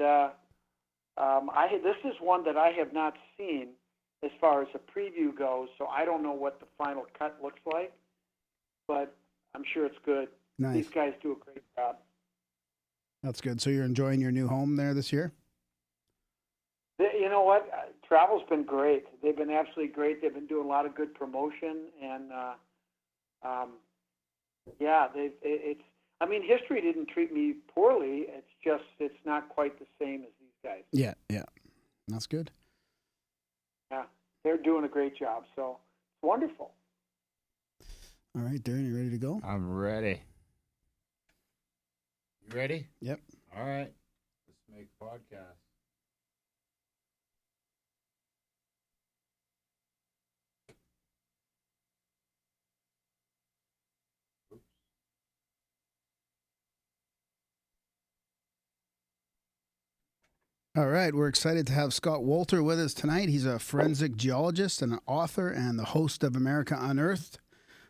and this is one that I have not seen as far as a preview goes, so I don't know what the final cut looks like, but I'm sure it's good. Nice. These guys do a great job. That's good. So you're enjoying your new home there this year? You know what? Travel's been great. They've been absolutely great. They've been doing a lot of good promotion, and history didn't treat me poorly. It's just it's not quite the same as these guys. Yeah, that's good. Yeah, they're doing a great job. So it's wonderful. All right, Darren, you ready to go? I'm ready. You ready? Yep. All right. Let's make a podcast. All right, we're excited to have Scott Wolter with us tonight. He's a forensic geologist and an author and the host of America Unearthed,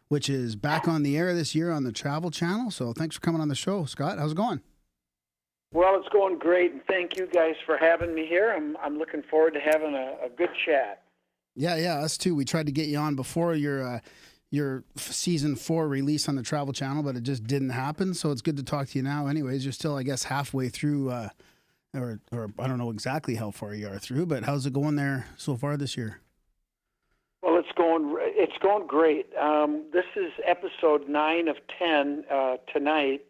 which is back on the air this year on the Travel Channel. So thanks for coming on the show, Scott. How's it going? Well, it's going great, and thank you guys for having me here. I'm looking forward to having a good chat. Yeah, us too. We tried to get you on before your season 4 release on the Travel Channel, but it just didn't happen. So it's good to talk to you now. Anyways, you're still, I guess, halfway through, or I don't know exactly how far you are through, but how's it going there so far this year? Well, it's going great. This is episode 9 of 10 tonight,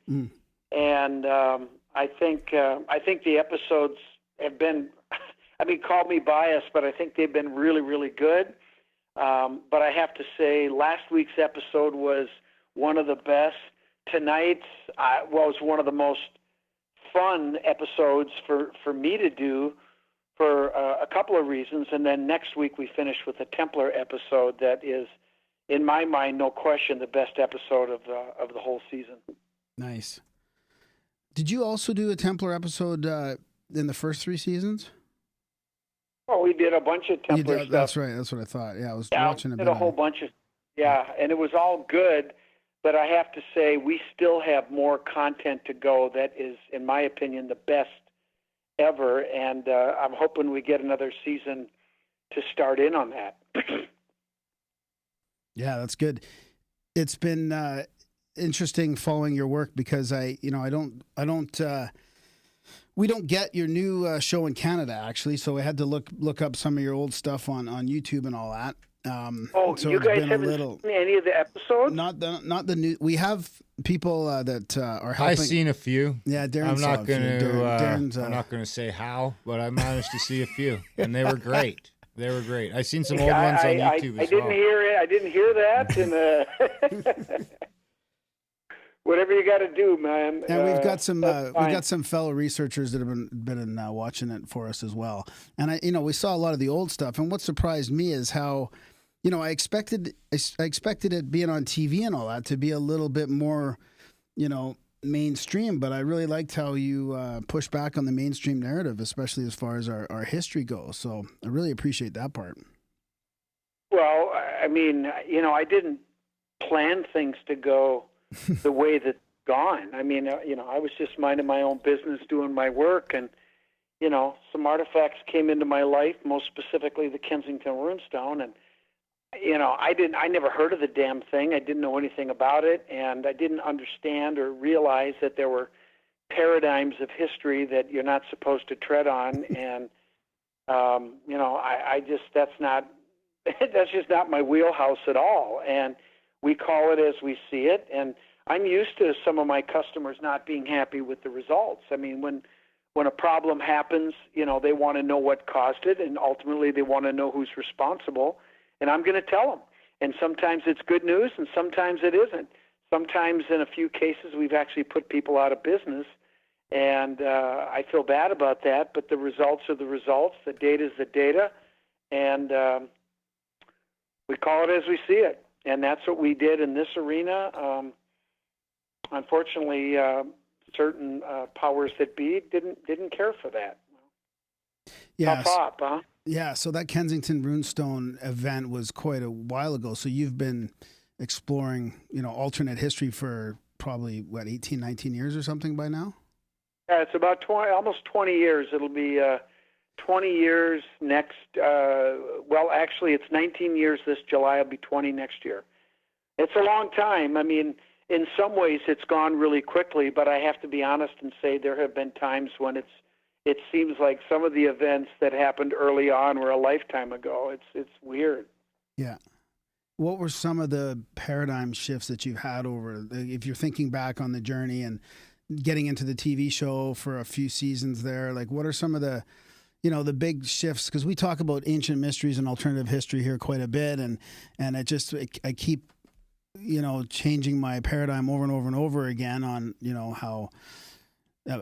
and I think the episodes have been. Call me biased, but I think they've been really, really good. But I have to say, last week's episode was one of the best. Tonight's was one of the most fun episodes for me to do for a couple of reasons. And then next week we finish with a Templar episode that is, in my mind, no question, the best episode of the whole season. Nice. Did you also do a Templar episode in the first 3 seasons? Oh, we did a bunch of Templar stuff. That's right. That's what I thought. Yeah, I was watching a bit. We did a whole bunch of, and it was all good. But I have to say, we still have more content to go that is, in my opinion, the best ever. And I'm hoping we get another season to start in on that. Yeah, that's good. It's been interesting following your work because we don't get your new show in Canada, actually. So I had to look up some of your old stuff on YouTube and all that. So you guys haven't seen any of the episodes? Not the new. We have people that are helping. I've seen a few. Yeah, Darren. I'm not going to say how, but I managed to see a few, and they were great. I've seen some old ones on YouTube as well. I didn't hear that. And whatever you got to do, man. And we've got some fellow researchers that have been watching it for us as well. And we saw a lot of the old stuff. And what surprised me is how, I expected it being on TV and all that to be a little bit more, mainstream. But I really liked how you push back on the mainstream narrative, especially as far as our history goes. So I really appreciate that part. Well, I didn't plan things to go the way that's gone. I was just minding my own business, doing my work, and some artifacts came into my life, most specifically the Kensington Runestone, and I never heard of the damn thing. I didn't know anything about it, and I didn't understand or realize that there were paradigms of history that you're not supposed to tread on, and that's just not my wheelhouse at all. And we call it as we see it, and I'm used to some of my customers not being happy with the results. When a problem happens, they want to know what caused it, and ultimately they want to know who's responsible, and I'm going to tell them. And sometimes it's good news, and sometimes it isn't. Sometimes, in a few cases, we've actually put people out of business, and I feel bad about that, but the results are the results. The data is the data, and we call it as we see it. And that's what we did in this arena. Unfortunately, certain powers that be didn't care for that. Yeah. Tough op, huh? Yeah, so that Kensington Runestone event was quite a while ago. So you've been exploring, alternate history for probably, 18, 19 years or something by now? Yeah, it's about almost 20 years. It'll be 20 years next. Well, actually, it's 19 years this July. It'll be 20 next year. It's a long time. I mean, in some ways, it's gone really quickly. But I have to be honest and say there have been times when it seems like some of the events that happened early on were a lifetime ago. It's weird. Yeah. What were some of the paradigm shifts that you've had over, if you're thinking back on the journey and getting into the TV show for a few seasons there? Like, what are some of the, the big shifts? Because we talk about ancient mysteries and alternative history here quite a bit, and I keep, changing my paradigm over and over and over again on,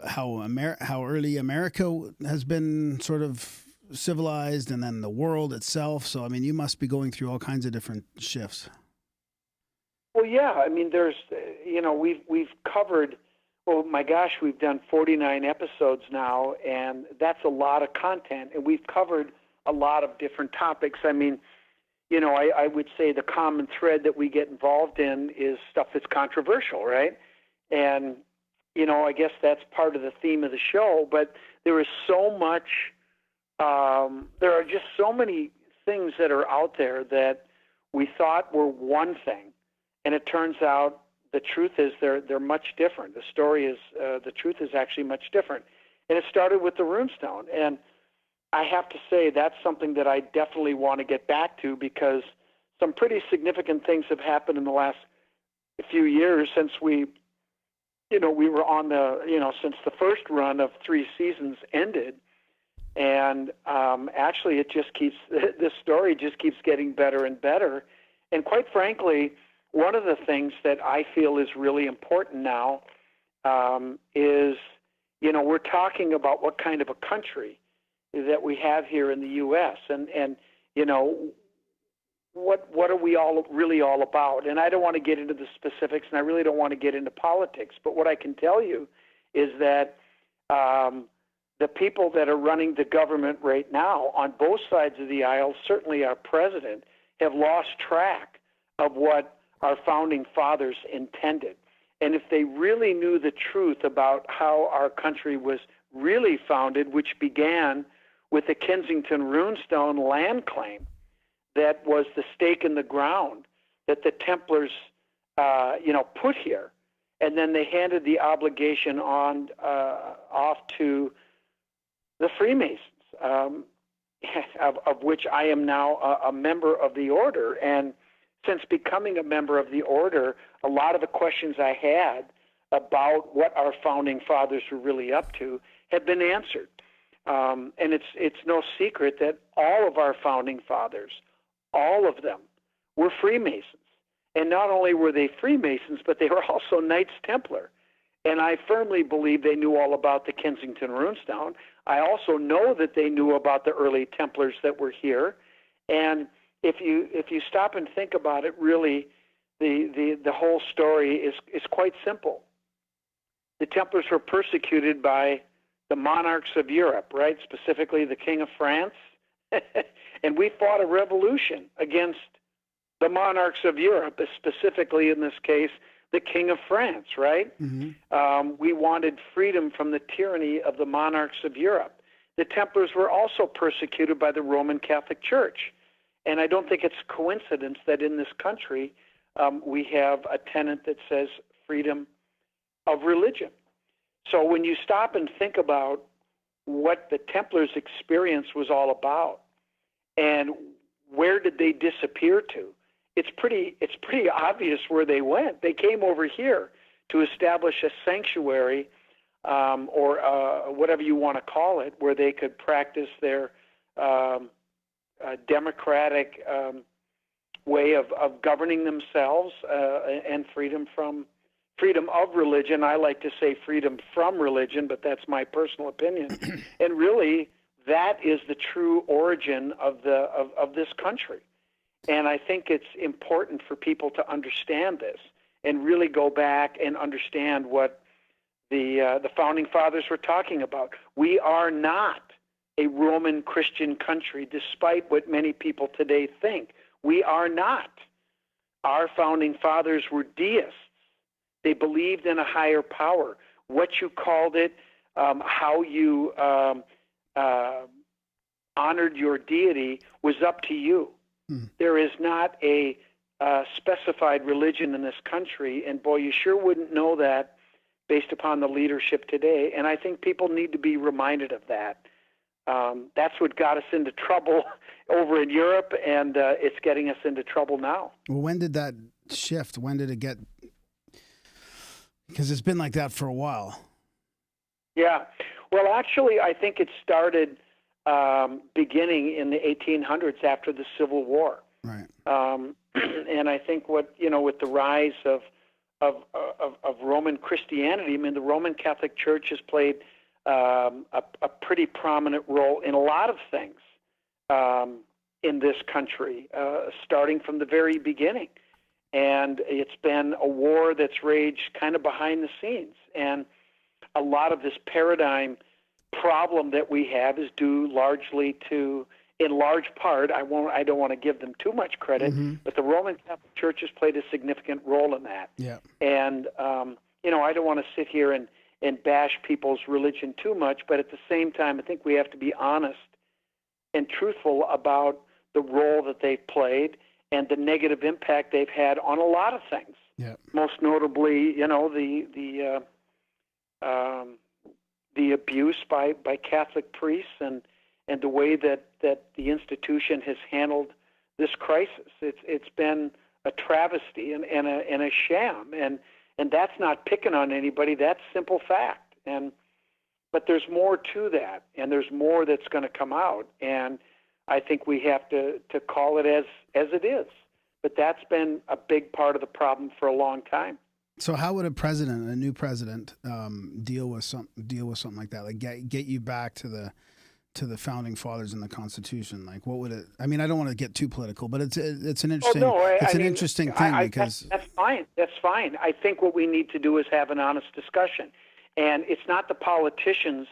how early America has been sort of civilized, and then the world itself. So, I mean, you must be going through all kinds of different shifts. Well, yeah. I mean, there's, we've covered, well, my gosh, we've done 49 episodes now, and that's a lot of content, and we've covered a lot of different topics. I mean, I would say the common thread that we get involved in is stuff that's controversial, right? And, I guess that's part of the theme of the show, but there is so much, there are just so many things that are out there that we thought were one thing, and it turns out the truth is they're much different. The story is, the truth is actually much different. And it started with the runestone. And I have to say that's something that I definitely want to get back to, because some pretty significant things have happened in the last few years since we were on the, since the first run of 3 seasons ended. And actually it just keeps, this story just keeps getting better and better. And quite frankly, one of the things that I feel is really important now is, we're talking about what kind of a country that we have here in the U.S. and what are we all really all about? And I don't want to get into the specifics, and I really don't want to get into politics. But what I can tell you is that the people that are running the government right now on both sides of the aisle, certainly our president, have lost track of what our founding fathers intended. And if they really knew the truth about how our country was really founded, which began with the Kensington Runestone land claim, that was the stake in the ground that the Templars, put here, and then they handed the obligation on off to the Freemasons, of which I am now a member of the order. And since becoming a member of the order, a lot of the questions I had about what our founding fathers were really up to have been answered. And it's no secret that all of our founding fathers, all of them, were Freemasons. And not only were they Freemasons, but they were also Knights Templar. And I firmly believe they knew all about the Kensington Runestone. I also know that they knew about the early Templars that were here. And if you stop and think about it, really, the whole story is quite simple. The Templars were persecuted by the monarchs of Europe, right? Specifically the King of France. And we fought a revolution against the monarchs of Europe, specifically in this case, the King of France, right? Mm-hmm. We wanted freedom from the tyranny of the monarchs of Europe. The Templars were also persecuted by the Roman Catholic Church. And I don't think it's a coincidence that in this country we have a tenet that says freedom of religion. So when you stop and think about what the Templars' experience was all about and where did they disappear to, it's pretty obvious where they went. They came over here to establish a sanctuary or whatever you want to call it, where they could practice their democratic way of governing themselves and freedom of religion. I like to say freedom from religion, but that's my personal opinion. And really, that is the true origin of this country. And I think it's important for people to understand this and really go back and understand what the founding fathers were talking about. We are not a Roman Christian country, despite what many people today think. We are not. Our founding fathers were deists. They believed in a higher power. What you called it, how you honored your deity was up to you. There is not a specified religion in this country, and boy, you sure wouldn't know that based upon the leadership today. And I think people need to be reminded of that. That's what got us into trouble over in Europe, and it's getting us into trouble now. Well, when did that shift? When did it get? Because it's been like that for a while. Yeah. Well, actually, I think it started beginning in the 1800s after the Civil War. Right. And I think with the rise of Roman Christianity, I mean, the Roman Catholic Church has played a pretty prominent role in a lot of things in this country, starting from the very beginning. And it's been a war that's raged kind of behind the scenes. And a lot of this paradigm problem that we have is due largely to, in large part, I don't want to give them too much credit, but the Roman Catholic Church has played a significant role in that. Yeah. And, I don't want to sit here and bash people's religion too much, but at the same time, I think we have to be honest and truthful about the role that they've played and the negative impact they've had on a lot of things. Yeah. Most notably, the abuse by Catholic priests and the way that the institution has handled this crisis. It's been a travesty and a sham, and that's not picking on anybody. That's simple fact. But there's more to that, and there's more that's going to come out, and I think we have to call it as it is. But that's been a big part of the problem for a long time. So how would a new president, deal with something like that? Like get you back to the founding fathers and the Constitution? Like, what would it? I mean, I don't want to get too political, but it's an interesting interesting thing because that's fine. That's fine. I think what we need to do is have an honest discussion, and it's not the politicians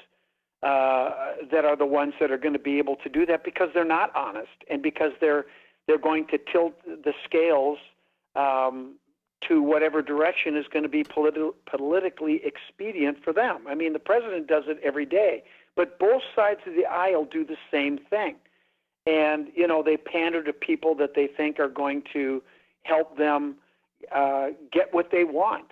that are the ones that are going to be able to do that because they're not honest and because they're going to tilt the scales to whatever direction is going to be politically expedient for them. I mean, the president does it every day, but both sides of the aisle do the same thing. And, they pander to people that they think are going to help them get what they want.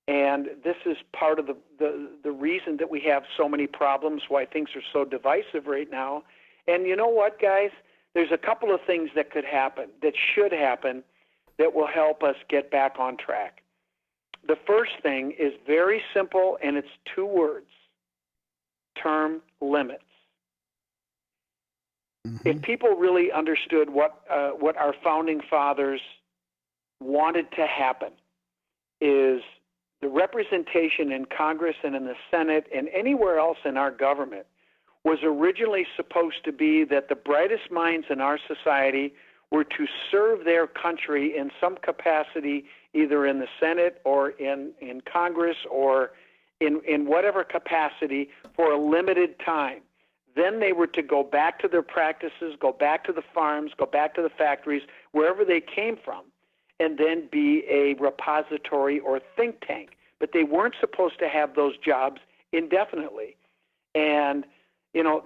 And this is part of the reason that we have so many problems, why things are so divisive right now. And you know what, guys? There's a couple of things that could happen, that should happen, that will help us get back on track. The first thing is very simple, and it's 2 words: term limits. If people really understood what our founding fathers wanted to happen, is the representation in Congress and in the Senate and anywhere else in our government was originally supposed to be that the brightest minds in our society were to serve their country in some capacity, either in the Senate or in Congress or in whatever capacity for a limited time. Then they were to go back to their practices, go back to the farms, go back to the factories, wherever they came from, and then be a repository or think tank. But they weren't supposed to have those jobs indefinitely. And,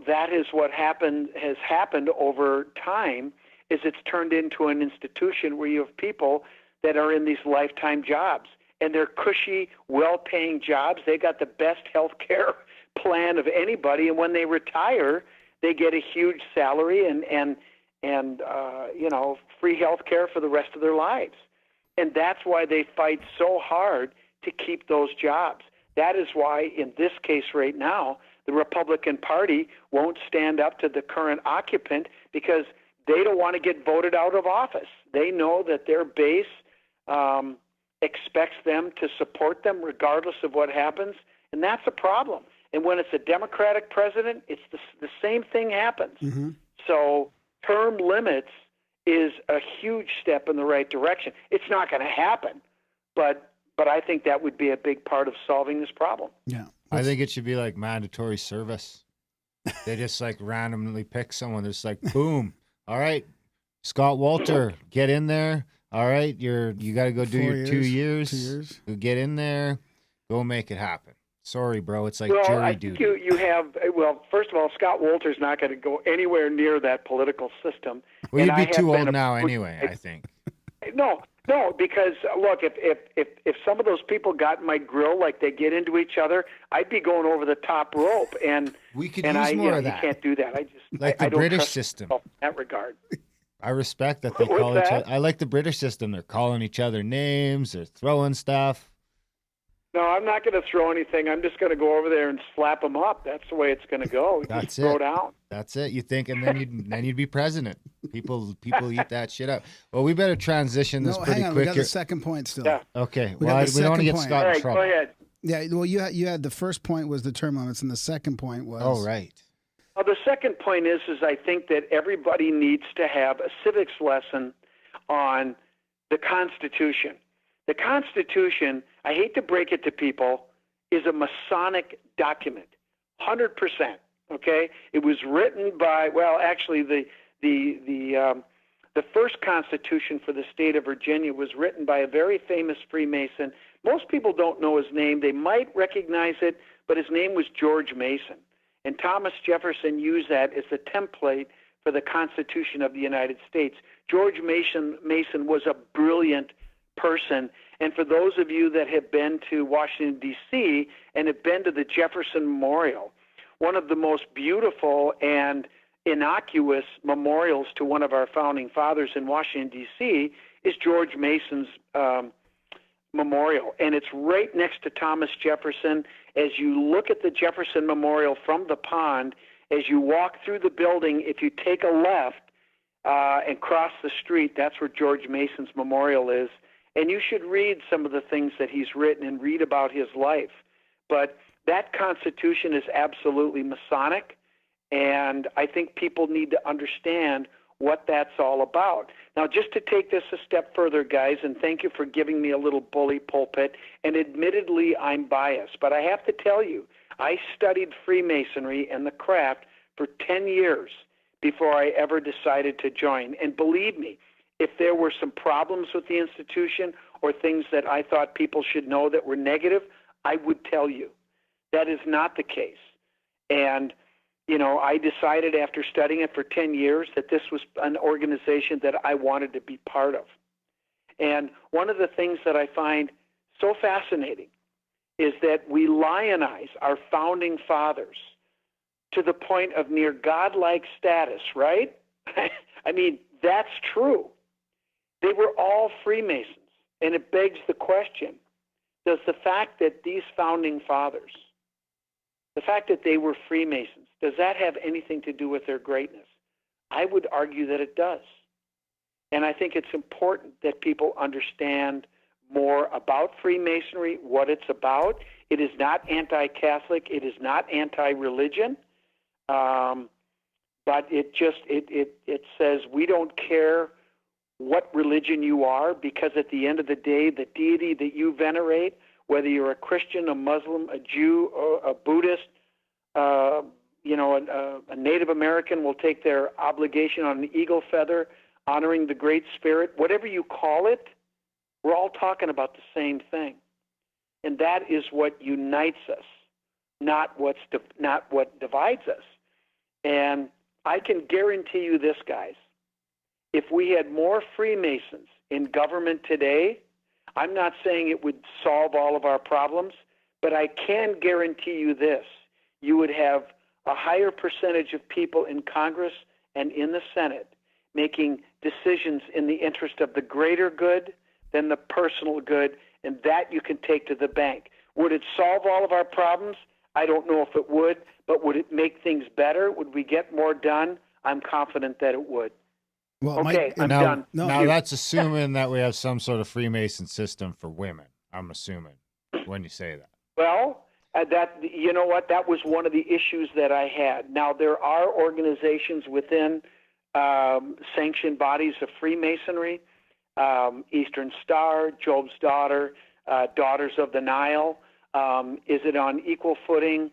that is what has happened over time, is it's turned into an institution where you have people that are in these lifetime jobs. And they're cushy, well-paying jobs. They got the best health care plan of anybody. And when they retire, they get a huge salary and free health care for the rest of their lives. And that's why they fight so hard to keep those jobs. That is why, in this case right now, the Republican Party won't stand up to the current occupant because they don't want to get voted out of office. They know that their base expects them to support them regardless of what happens, and that's a problem. And when it's a Democratic president, it's the same thing happens. So term limits is a huge step in the right direction. It's not going to happen, but I think that would be a big part of solving this problem. Yeah. I think it should be like mandatory service. They just randomly pick someone. It's like, boom. All right, Scott Wolter, get in there. All right, you got to go do your 2 years. 2 years. Go get in there. Go make it happen. Sorry, bro. It's like Well, jury I duty. think you have, well, first of all, Scott Wolter's not going to go anywhere near that political system. Well, And you'd be too old a now anyway, I think. No, because look, if some of those people got in my grill like they get into each other, I'd be going over the top rope, and We could and use more of that. You can't do that. Like the I don't British trust system. myself in that regard. I respect that they What's call each that? other. I like the British system. They're calling each other names. They're throwing stuff. No, I'm not going to throw anything. I'm just going to go over there and slap them up. That's the way it's going to go. That's just throw it. down. That's it. You think, and then you'd be president. People eat that shit up. Well, we better transition this pretty hang on. quick. We got the second point still. Yeah. Okay. We Well, got the we don't want to second get point. Scott All in right, trouble. go ahead. Yeah, well, you had the first point was the term limits, and the second point was. Oh, right. Well, the second point is I think that everybody needs to have a civics lesson on the Constitution. The Constitution, I hate to break it to people, is a Masonic document, 100%. Okay, it was written by, well, actually, the first Constitution for the state of Virginia was written by a very famous Freemason. Most people don't know his name. They might recognize it, but his name was George Mason. And Thomas Jefferson used that as the template for the Constitution of the United States. George Mason was a brilliant person. And for those of you that have been to Washington, D.C., and have been to the Jefferson Memorial, one of the most beautiful and innocuous memorials to one of our founding fathers in Washington, D.C., is George Mason's memorial. And it's right next to Thomas Jefferson. As you look at the Jefferson Memorial from the pond, as you walk through the building, if you take a left and cross the street, that's where George Mason's memorial is. And you should read some of the things that he's written and read about his life. But that Constitution is absolutely Masonic, and I think people need to understand what that's all about. Now, just to take this a step further, guys, and thank you for giving me a little bully pulpit, and admittedly, I'm biased, but I have to tell you, I studied Freemasonry and the craft for 10 years before I ever decided to join. And believe me, if there were some problems with the institution or things that I thought people should know that were negative, I would tell you. That is not the case. And, you know, I decided after studying it for 10 years that this was an organization that I wanted to be part of. And one of the things that I find so fascinating is that we lionize our founding fathers to the point of near godlike status, right? I mean, that's true. They were all Freemasons, and it begs the question, does the fact that these founding fathers, the fact that they were Freemasons, does that have anything to do with their greatness? I would argue that it does. And I think it's important that people understand more about Freemasonry, what it's about. It is not anti-Catholic. It is not anti-religion. But it says we don't care what religion you are, because at the end of the day, the deity that you venerate, whether you're a Christian, a Muslim, a Jew, or a Buddhist, a Native American will take their obligation on an eagle feather, honoring the Great Spirit, whatever you call it, we're all talking about the same thing. And that is what unites us, not what divides us. And I can guarantee you this, guys. If we had more Freemasons in government today, I'm not saying it would solve all of our problems, but I can guarantee you this. You would have a higher percentage of people in Congress and in the Senate making decisions in the interest of the greater good than the personal good, and that you can take to the bank. Would it solve all of our problems? I don't know if it would, but would it make things better? Would we get more done? I'm confident that it would. Well, okay, I'm done. Now that's assuming that we have some sort of Freemason system for women. I'm assuming when you say that. Well, you know what? That was one of the issues that I had. Now there are organizations within sanctioned bodies of Freemasonry, Eastern Star, Job's Daughter, Daughters of the Nile. Is it on equal footing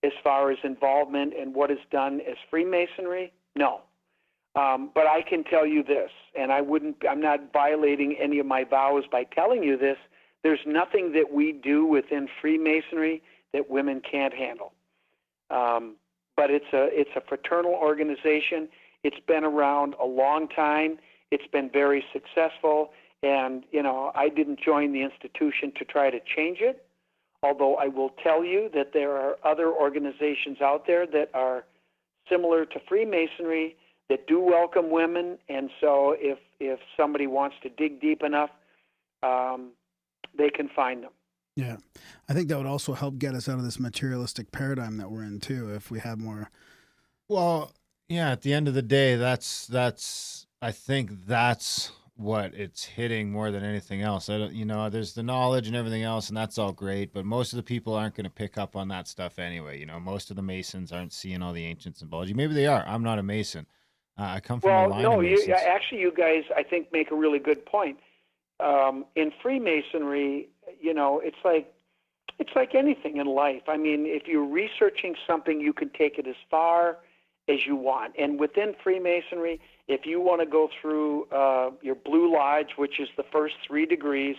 as far as involvement in what is done as Freemasonry? No. But I can tell you this, and I'm not violating any of my vows by telling you this. There's nothing that we do within Freemasonry that women can't handle. But it's a fraternal organization. It's been around a long time. It's been very successful. And, I didn't join the institution to try to change it, although I will tell you that there are other organizations out there that are similar to Freemasonry that do welcome women. And so if somebody wants to dig deep enough, they can find them. Yeah. I think that would also help get us out of this materialistic paradigm that we're in, too, if we had more. Well, yeah, at the end of the day, I think that's what it's hitting more than anything else. There's the knowledge and everything else, and that's all great, but most of the people aren't going to pick up on that stuff anyway. Most of the Masons aren't seeing all the ancient symbology. Maybe they are. I'm not a Mason. I come from a line of Masons. You guys, I think, make a really good point. In Freemasonry, it's like anything in life. I mean, if you're researching something, you can take it as far as you want. And within Freemasonry, if you want to go through your Blue Lodge, which is the first 3 degrees,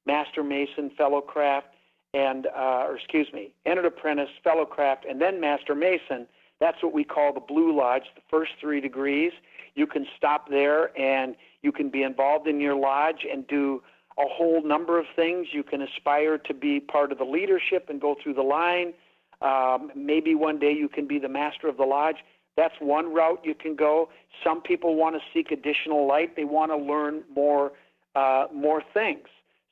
Master Mason, Fellow Craft, Entered Apprentice, Fellow Craft, and then Master Mason, that's what we call the Blue Lodge, the first 3 degrees. You can stop there and you can be involved in your lodge and do a whole number of things. You can aspire to be part of the leadership and go through the line. Maybe one day you can be the master of the lodge. That's one route you can go. Some people want to seek additional light. They want to learn more things.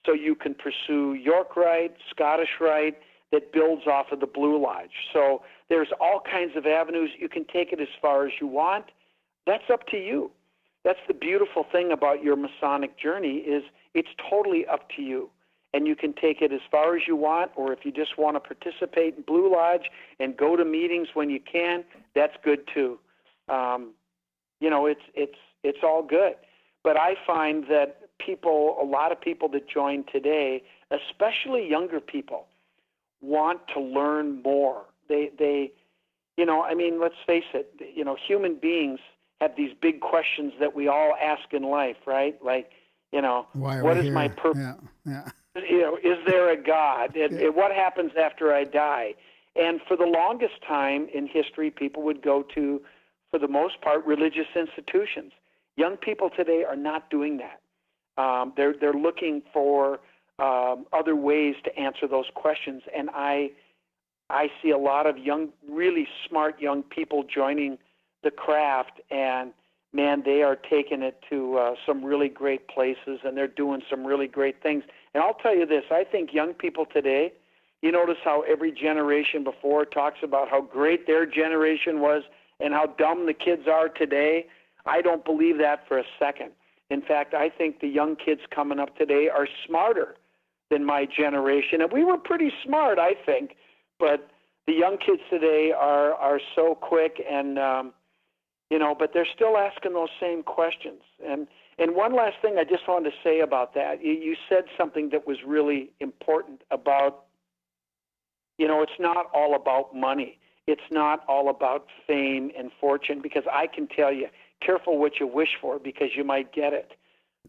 So you can pursue York Rite, Scottish Rite, that builds off of the Blue Lodge. So there's all kinds of avenues. You can take it as far as you want. That's up to you. That's the beautiful thing about your Masonic journey is it's totally up to you. And you can take it as far as you want, or if you just want to participate in Blue Lodge and go to meetings when you can, that's good too. It's all good. But I find that a lot of people that join today, especially younger people, want to learn more. Let's face it, human beings have these big questions that we all ask in life, right? Like, what is my purpose? Yeah. Is there a God? And what happens after I die? And for the longest time in history, people would go to, for the most part, religious institutions. Young people today are not doing that. They're looking for other ways to answer those questions. And I see a lot of really smart young people joining the craft, and man, they are taking it to some really great places, and they're doing some really great things. And I'll tell you this, I think young people today, you notice how every generation before talks about how great their generation was and how dumb the kids are today. I don't believe that for a second. In fact, I think the young kids coming up today are smarter than my generation. And we were pretty smart, I think, but the young kids today are so quick and but they're still asking those same questions. And one last thing I just wanted to say about that. You said something that was really important about, it's not all about money. It's not all about fame and fortune, because I can tell you, careful what you wish for, because you might get it.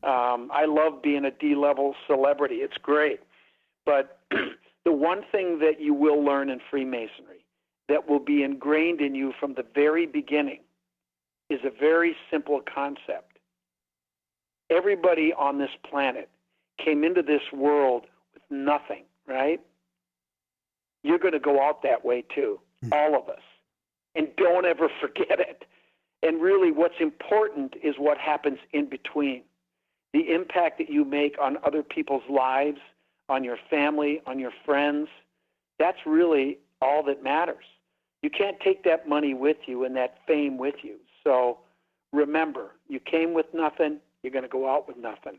I love being a D-level celebrity. It's great. But the one thing that you will learn in Freemasonry that will be ingrained in you from the very beginning is a very simple concept. Everybody on this planet came into this world with nothing, right? You're going to go out that way too, all of us. And don't ever forget it. And really what's important is what happens in between. The impact that you make on other people's lives, on your family, on your friends, that's really all that matters. You can't take that money with you and that fame with you. So remember, you came with nothing, you're going to go out with nothing.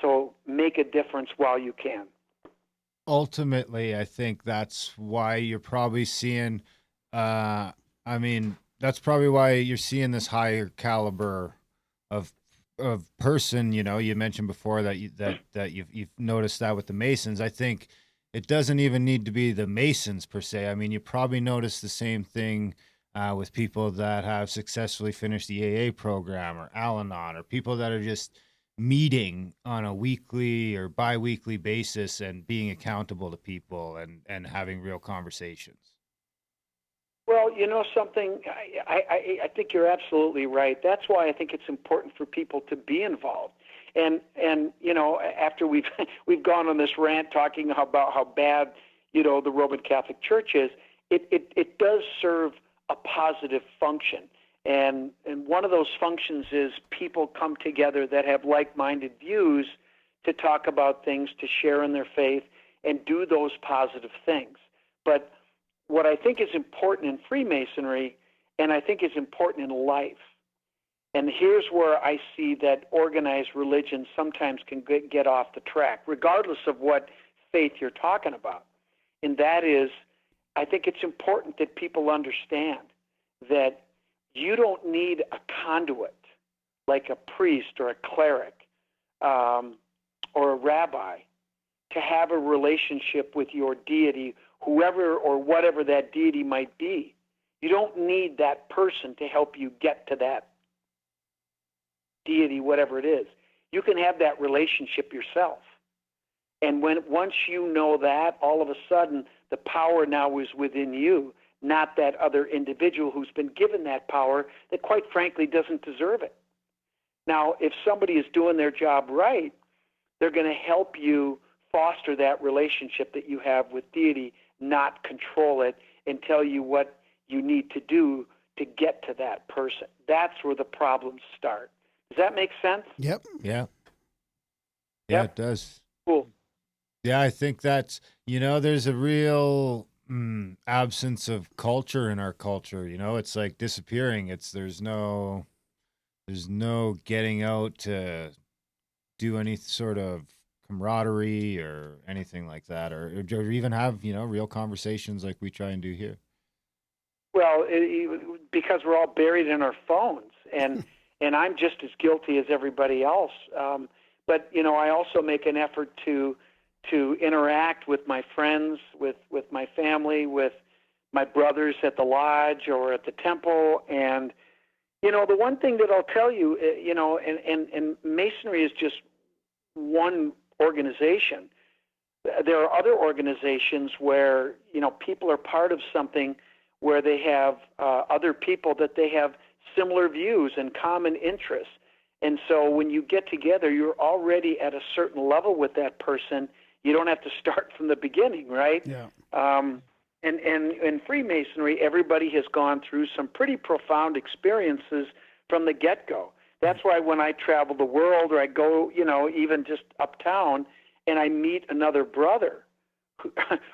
So make a difference while you can. Ultimately, I think that's why you're probably seeing, that's probably why you're seeing this higher caliber of person. You mentioned before that you've noticed that with the Masons. I think it doesn't even need to be the Masons per se. I mean, you probably notice the same thing with people that have successfully finished the AA program or Al-Anon, or people that are just meeting on a weekly or bi-weekly basis and being accountable to people and having real conversations. Well, you know something, I think you're absolutely right. That's why I think it's important for people to be involved. And you know, after we've gone on this rant talking about how bad, you know, the Roman Catholic Church is, it does serve a positive function. And one of those functions is people come together that have like-minded views to talk about things, to share in their faith, and do those positive things. But what I think is important in Freemasonry, and I think is important in life, and here's where I see that organized religion sometimes can get off the track, regardless of what faith you're talking about. And that is, I think it's important that people understand that you don't need a conduit like a priest or a cleric or a rabbi to have a relationship with your deity, whoever or whatever that deity might be. You don't need that person to help you get to that deity, whatever it is. You can have that relationship yourself. And once you know that, all of a sudden the power now is within you, not that other individual who's been given that power that quite frankly doesn't deserve it. Now, if somebody is doing their job right, they're going to help you foster that relationship that you have with deity, not control it and tell you what you need to do to get to that person. That's where the problems start. Does that make sense? Yep. Yeah. Yeah, It does. Cool. Yeah, I think that's, you know, there's a real absence of culture in our culture. You know, it's like disappearing. There's no getting out to do any sort of camaraderie or anything like that, or even have, you know, real conversations like we try and do here. Well, because we're all buried in our phones, and I'm just as guilty as everybody else. But you know, I also make an effort to interact with my friends, with my family, with my brothers at the lodge or at the temple. And you know, the one thing that I'll tell you, you know, and Masonry is just one organization. There are other organizations where, you know, people are part of something where they have other people that they have similar views and common interests. And so when you get together, you're already at a certain level with that person. You don't have to start from the beginning, right? Yeah. And in Freemasonry, everybody has gone through some pretty profound experiences from the get-go. That's why when I travel the world, or I go, you know, even just uptown, and I meet another brother,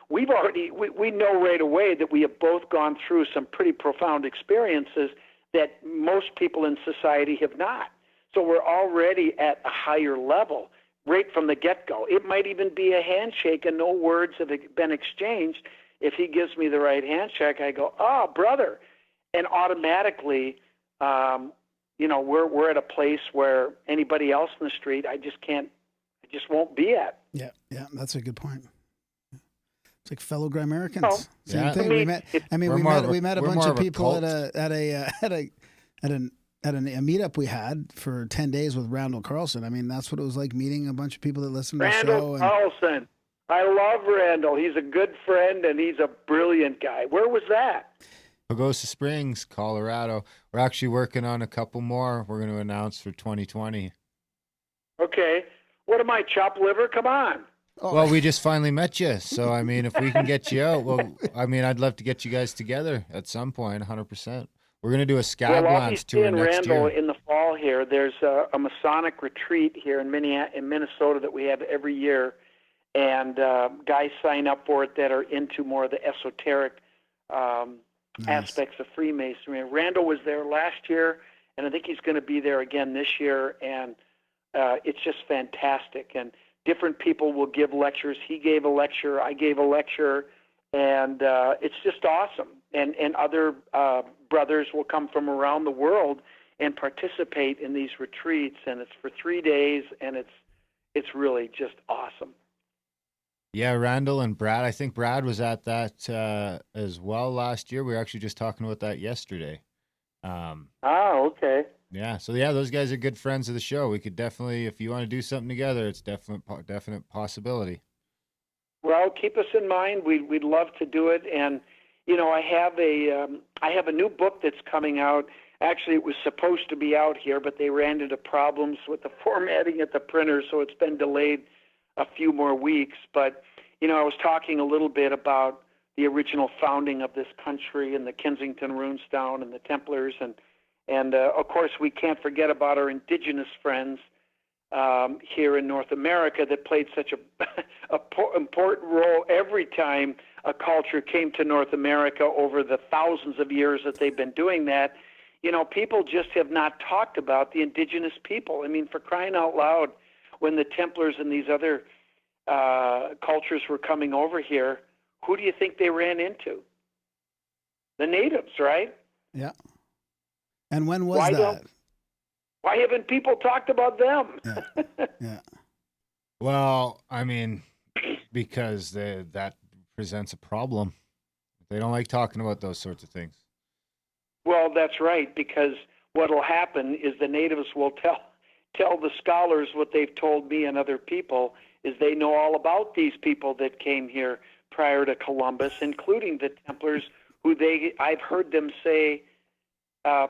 we know right away that we have both gone through some pretty profound experiences that most people in society have not. So we're already at a higher level right from the get-go. It might even be a handshake and no words have been exchanged. If he gives me the right handshake, I go, "Oh, brother," and automatically, you know, we're at a place where anybody else in the street, I just won't be at. Yeah, that's a good point. It's like fellow Grimerican. Oh, Same thing. We met a bunch of people cult. at a meetup we had for 10 days with Randall Carlson. I mean, that's what it was like, meeting a bunch of people that listen to the show. Randall Carlson. I love Randall. He's a good friend and he's a brilliant guy. Where was that? Pagosa Springs, Colorado. We're actually working on a couple more we're going to announce for 2020. Okay. What am I, chopped liver? Come on. Oh. Well, we just finally met you. So, I mean, if we can get you out, well, I mean, I'd love to get you guys together at some point, 100%. We're going to do a Scab Lance tour next Randall year. In the fall here. There's a Masonic retreat here in Minnesota that we have every year. And guys sign up for it that are into more of the esoteric aspects of Freemasonry. And Randall was there last year, and I think he's going to be there again this year. And it's just fantastic. And different people will give lectures. He gave a lecture. I gave a lecture. And it's just awesome. And other brothers will come from around the world and participate in these retreats. And it's for 3 days, and it's really just awesome. Yeah, Randall and Brad. I think Brad was at that as well last year. We were actually just talking about that yesterday. Okay. Yeah. So yeah, those guys are good friends of the show. We could definitely, if you want to do something together, it's definite possibility. Well, keep us in mind. We'd love to do it. And I have a new book that's coming out. Actually, it was supposed to be out here, but they ran into problems with the formatting at the printer, so it's been delayed a few more weeks. But I was talking a little bit about the original founding of this country and the Kensington Runestone and the Templars, and of course we can't forget about our indigenous friends here in North America that played such a important role every time a culture came to North America over the thousands of years that they've been doing that. People just have not talked about the indigenous people. I mean, for crying out loud, when the Templars and these other cultures were coming over here, who do you think they ran into? The natives, right? Yeah. And when was that? Why haven't people talked about them? Yeah. Well, I mean, because that presents a problem. They don't like talking about those sorts of things. Well, that's right, because what will happen is the natives will tell the scholars what they've told me and other people, is they know all about these people that came here prior to Columbus, including the Templars, who I've heard them say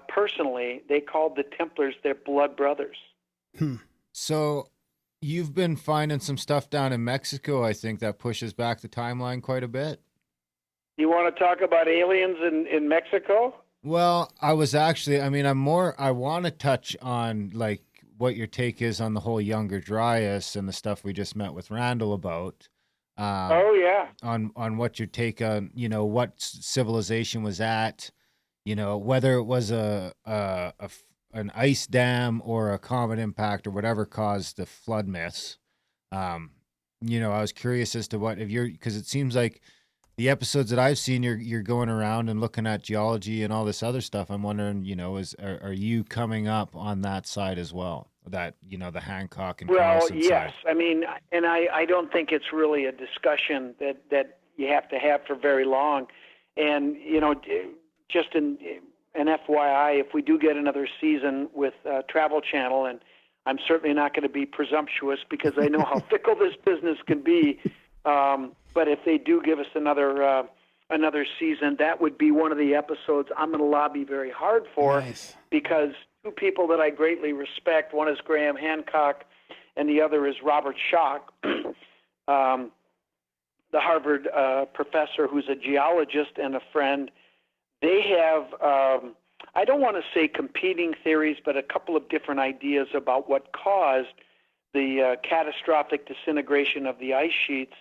personally, they called the Templars their blood brothers. So you've been finding some stuff down in Mexico, I think, that pushes back the timeline quite a bit. You want to talk about aliens in Mexico? Well, I want to touch on like what your take is on the whole Younger Dryas and the stuff we just met with Randall about. Oh yeah. On what your take on, what civilization was at, whether it was an ice dam or a comet impact or whatever caused the flood myths. I was curious as to because it seems like the episodes that I've seen, you're going around and looking at geology and all this other stuff. I'm wondering, are you coming up on that side as well? That, the Hancock and Carlson yes. side. I mean, and I don't think it's really a discussion that you have to have for very long. And, just an FYI, if we do get another season with Travel Channel, and I'm certainly not going to be presumptuous because I know how fickle this business can be, but if they do give us another season, that would be one of the episodes I'm going to lobby very hard for. Nice. Because two people that I greatly respect, one is Graham Hancock and the other is Robert Schoch, the Harvard professor who's a geologist and a friend. They have, I don't want to say competing theories, but a couple of different ideas about what caused the catastrophic disintegration of the ice sheets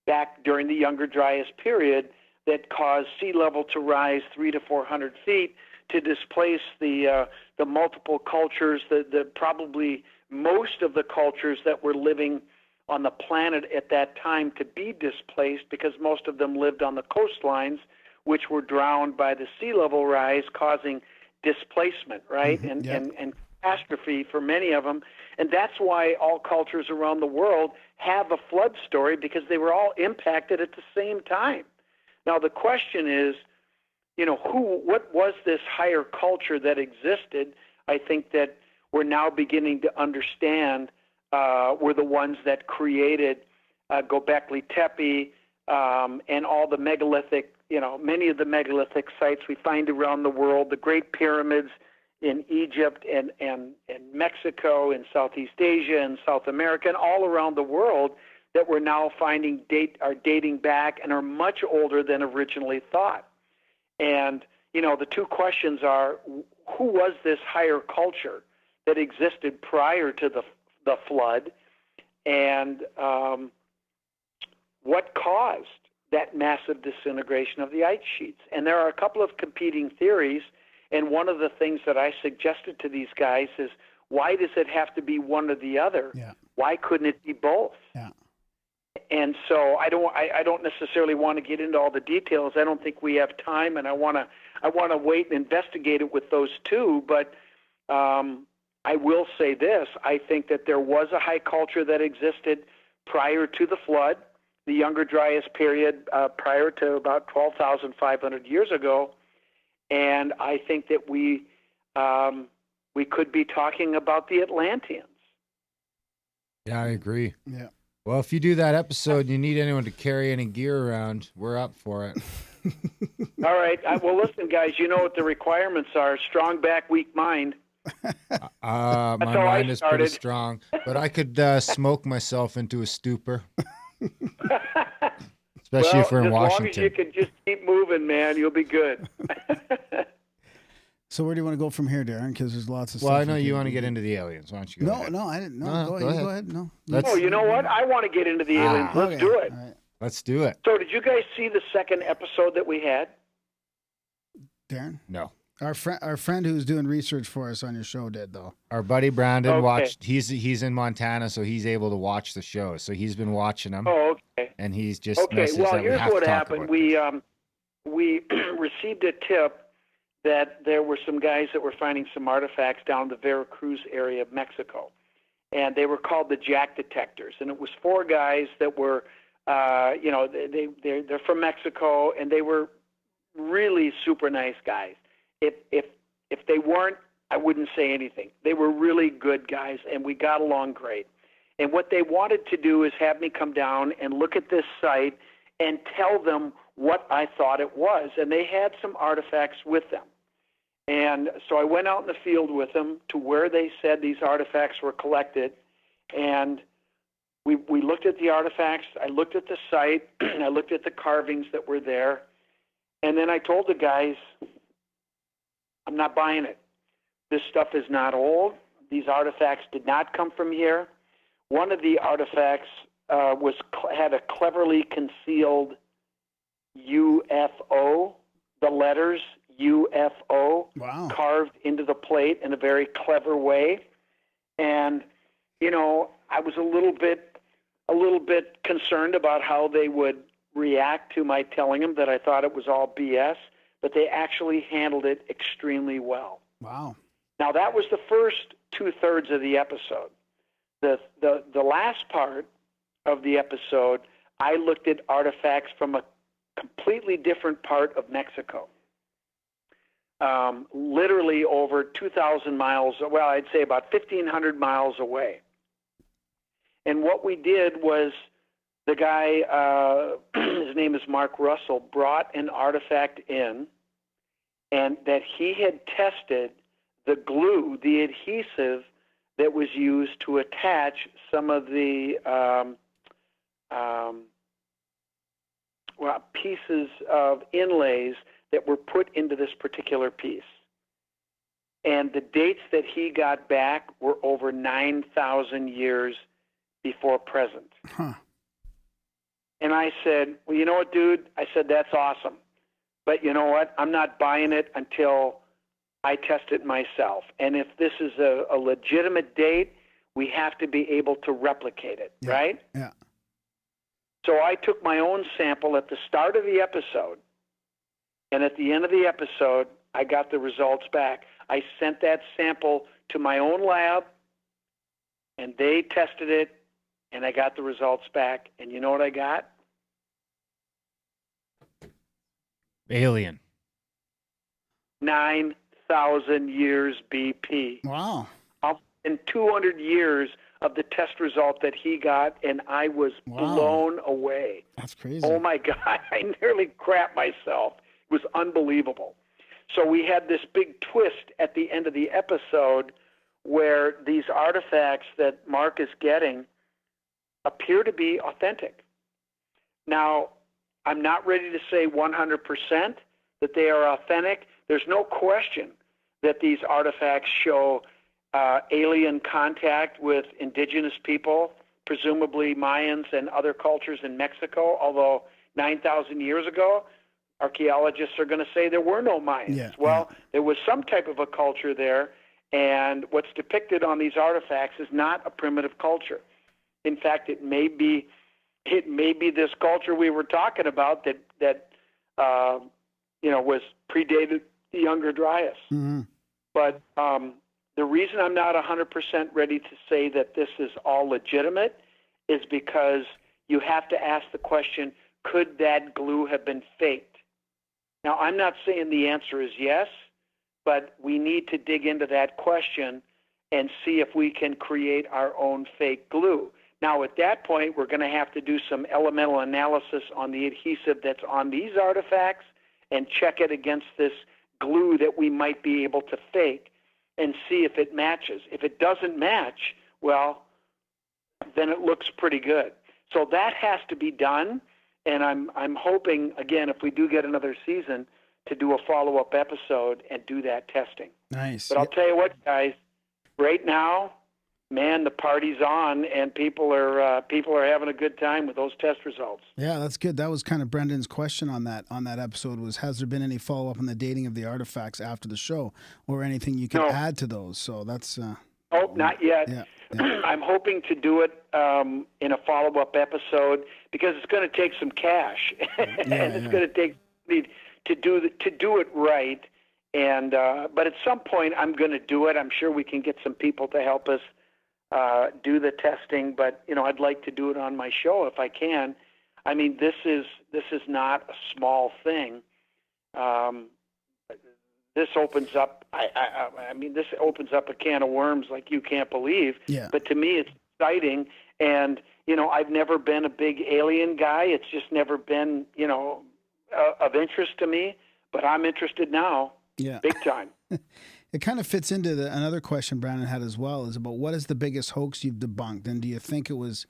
back during the Younger Dryas period that caused sea level to rise 300 to 400 feet to displace the multiple cultures, the probably most of the cultures that were living on the planet at that time to be displaced, because most of them lived on the coastlines, which were drowned by the sea level rise, causing displacement, right? Mm-hmm. And catastrophe for many of them. And that's why all cultures around the world have a flood story, because they were all impacted at the same time. Now, the question is, what was this higher culture that existed? I think that we're now beginning to understand were the ones that created Göbekli Tepe and all the megalithic, many of the megalithic sites we find around the world, the Great Pyramids in Egypt and Mexico and Southeast Asia and South America and all around the world that we're now finding are dating back and are much older than originally thought. And, the two questions are, who was this higher culture that existed prior to the flood, and what caused that massive disintegration of the ice sheets? And there are a couple of competing theories, and one of the things that I suggested to these guys is, why does it have to be one or the other? Yeah. Why couldn't it be both? Yeah. And so I don't necessarily want to get into all the details. I don't think we have time, and I want to wait and investigate it with those two. But I will say this: I think that there was a high culture that existed prior to the flood, the Younger Dryas period, prior to about 12,500 years ago, and I think that we we could be talking about the Atlanteans. Yeah, I agree. Yeah. Well, if you do that episode and you need anyone to carry any gear around, we're up for it. All right. Well, listen, guys, you know what the requirements are. Strong back, weak mind. My mind is pretty strong, but I could smoke myself into a stupor. Especially if we're in Washington. As long as you can just keep moving, man, you'll be good. So where do you want to go from here, Darren? Because there's lots of stuff. Well, I know you want to get into the aliens. Why don't you go ahead? No, I didn't. No, go ahead. No. Oh, you know what? I want to get into the aliens. Let's do it. Right. Let's do it. So did you guys see the second episode that we had? Darren? No. Our friend who's doing research for us on your show did, though. Our buddy Brandon watched. He's in Montana, so he's able to watch the show. So he's been watching them. Oh, okay. And he's just Well, here's what happened. We received a tip that there were some guys that were finding some artifacts down the Veracruz area of Mexico, and they were called the Jack Detectors. And it was 4 guys that were, they're from Mexico, and they were really super nice guys. If they weren't, I wouldn't say anything. They were really good guys, and we got along great. And what they wanted to do is have me come down and look at this site and tell them what I thought it was. And they had some artifacts with them. And so I went out in the field with them to where they said these artifacts were collected. And we looked at the artifacts. I looked at the site. I looked at the carvings that were there. And then I told the guys, I'm not buying it. This stuff is not old. These artifacts did not come from here. One of the artifacts had a cleverly concealed UFO, the letters UFO, carved into the plate in a very clever way. And, I was a little bit concerned about how they would react to my telling them that I thought it was all BS, but they actually handled it extremely well. Wow. Now, that was the first 2/3 of the episode. The last part of the episode, I looked at artifacts from a completely different part of Mexico. Literally over 2,000 miles, well, I'd say about 1,500 miles away. And what we did was the guy, his name is Mark Russell, brought an artifact in, and that he had tested the glue, the adhesive that was used to attach some of the pieces of inlays that were put into this particular piece. And the dates that he got back were over 9,000 years before present. Huh. And I said, well, you know what, dude? I said, that's awesome. But you know what? I'm not buying it until I test it myself. And if this is a legitimate date, we have to be able to replicate it, right? Yeah. So I took my own sample at the start of the episode, and at the end of the episode, I got the results back. I sent that sample to my own lab, and they tested it, and I got the results back. And you know what I got? Alien. 9,000 years BP. Wow. In 200 years of the test result that he got, and I was blown away. That's crazy. Oh, my God. I nearly crapped myself. It was unbelievable. So we had this big twist at the end of the episode where these artifacts that Mark is getting appear to be authentic. Now, I'm not ready to say 100% that they are authentic. There's no question that these artifacts show alien contact with indigenous people, presumably Mayans and other cultures in Mexico, although 9,000 years ago, archaeologists are going to say there were no Mayans. There was some type of a culture there, and what's depicted on these artifacts is not a primitive culture. In fact, it may be this culture we were talking about that was predated the Younger Dryas. Mm-hmm. But the reason I'm not 100% ready to say that this is all legitimate is because you have to ask the question, could that glue have been faked? Now, I'm not saying the answer is yes, but we need to dig into that question and see if we can create our own fake glue. Now, at that point, we're going to have to do some elemental analysis on the adhesive that's on these artifacts and check it against this glue that we might be able to fake and see if it matches. If it doesn't match, well, then it looks pretty good. So that has to be done, and I'm hoping, again, if we do get another season, to do a follow-up episode and do that testing. Nice. But I'll tell you what, guys, right now, man, the party's on, and people are having a good time with those test results. Yeah, that's good. That was kind of Brendan's question on that episode was, has there been any follow-up on the dating of the artifacts after the show or anything you can add to those? So that's... Oh, not yet. Yeah. I'm hoping to do it in a follow-up episode because it's going to take some cash, and it's going to take to do it right. And but at some point, I'm going to do it. I'm sure we can get some people to help us do the testing. But I'd like to do it on my show if I can. I mean, this is not a small thing. This opens up. I mean, this opens up a can of worms like you can't believe. Yeah. But to me, it's exciting, and I've never been a big alien guy. It's just never been of interest to me. But I'm interested now. Yeah. Big time. It kind of fits into another question Brandon had as well, is about what is the biggest hoax you've debunked, and do you think it was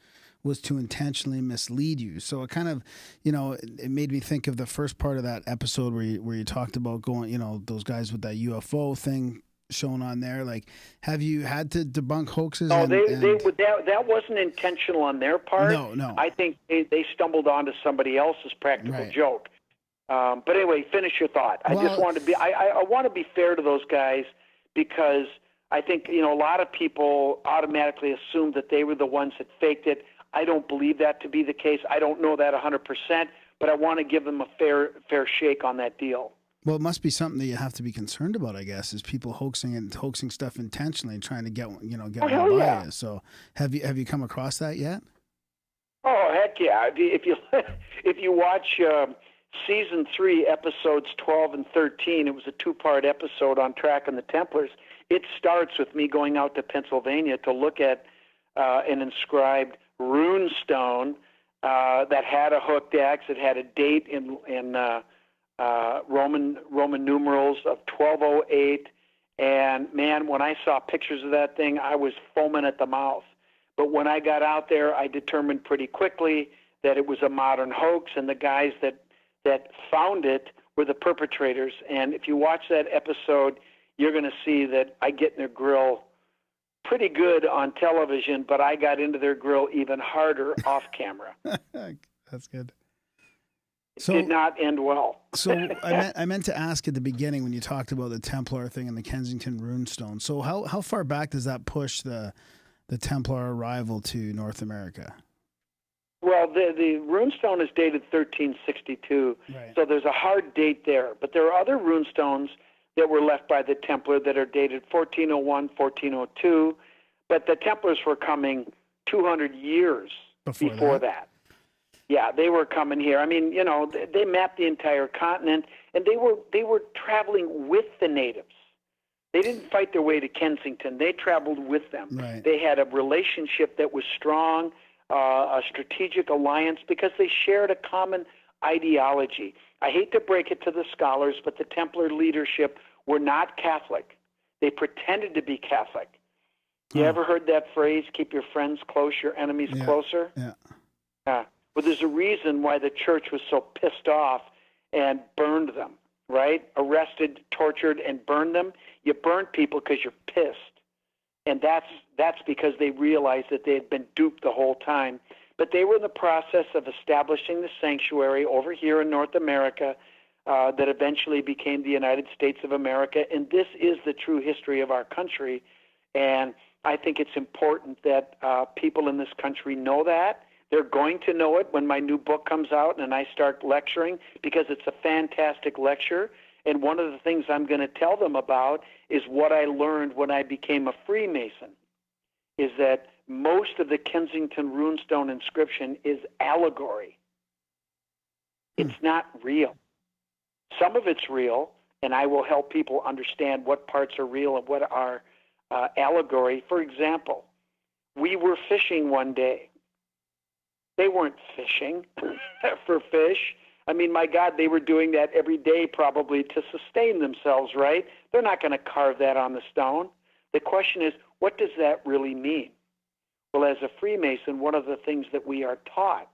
to intentionally mislead you? So it kind of, it made me think of the first part of that episode where you talked about going, those guys with that UFO thing shown on there. Like, have you had to debunk hoaxes? No, that wasn't intentional on their part. No. I think they stumbled onto somebody else's practical joke. But anyway, finish your thought. I just wanted to be. I want to be fair to those guys because I think a lot of people automatically assumed that they were the ones that faked it. I don't believe that to be the case. I don't know that 100%, but I want to give them a fair shake on that deal. Well, it must be something that you have to be concerned about, I guess, is people hoaxing stuff intentionally, trying to get one by you. So, have you come across that yet? Oh, heck yeah! If you watch season 3, episodes 12 and 13, it was a 2-part episode on tracking the Templars. It starts with me going out to Pennsylvania to look at an inscribed runestone that had a hooked axe. It had a date in Roman numerals of 1208. And man, when I saw pictures of that thing, I was foaming at the mouth. But when I got out there, I determined pretty quickly that it was a modern hoax, and the guys that found it were the perpetrators. And if you watch that episode, you're going to see that I get in their grill pretty good on television, but I got into their grill even harder off camera. That's good. It did not end well. So I meant to ask at the beginning when you talked about the Templar thing and the Kensington Runestone. So how far back does that push the Templar arrival to North America? Well, the runestone is dated 1362, right. So there's a hard date there. But there are other runestones that were left by the Templar that are dated 1401, 1402. But the Templars were coming 200 years before that. Yeah, they were coming here. I mean, they mapped the entire continent, and they were traveling with the natives. They didn't fight their way to Kensington. They traveled with them. Right. They had a relationship that was strong, a strategic alliance, because they shared a common ideology. I hate to break it to the scholars, but the Templar leadership were not Catholic. They pretended to be Catholic. You ever heard that phrase, keep your friends close, your enemies closer? Yeah. Well, there's a reason why the church was so pissed off and burned them, right? Arrested, tortured, and burned them. You burn people because you're pissed. And that's because they realized that they had been duped the whole time. But they were in the process of establishing the sanctuary over here in North America that eventually became the United States of America. And this is the true history of our country. And I think it's important that people in this country know that. They're going to know it when my new book comes out and I start lecturing, because it's a fantastic lecture. And one of the things I'm going to tell them about is what I learned when I became a Freemason, is that most of the Kensington Runestone inscription is allegory. It's not real. Some of it's real, and I will help people understand what parts are real and what are allegory. For example, we were fishing one day. They weren't fishing for fish. I mean, my God, they were doing that every day probably to sustain themselves, right? They're not going to carve that on the stone. The question is, what does that really mean? Well, as a Freemason, one of the things that we are taught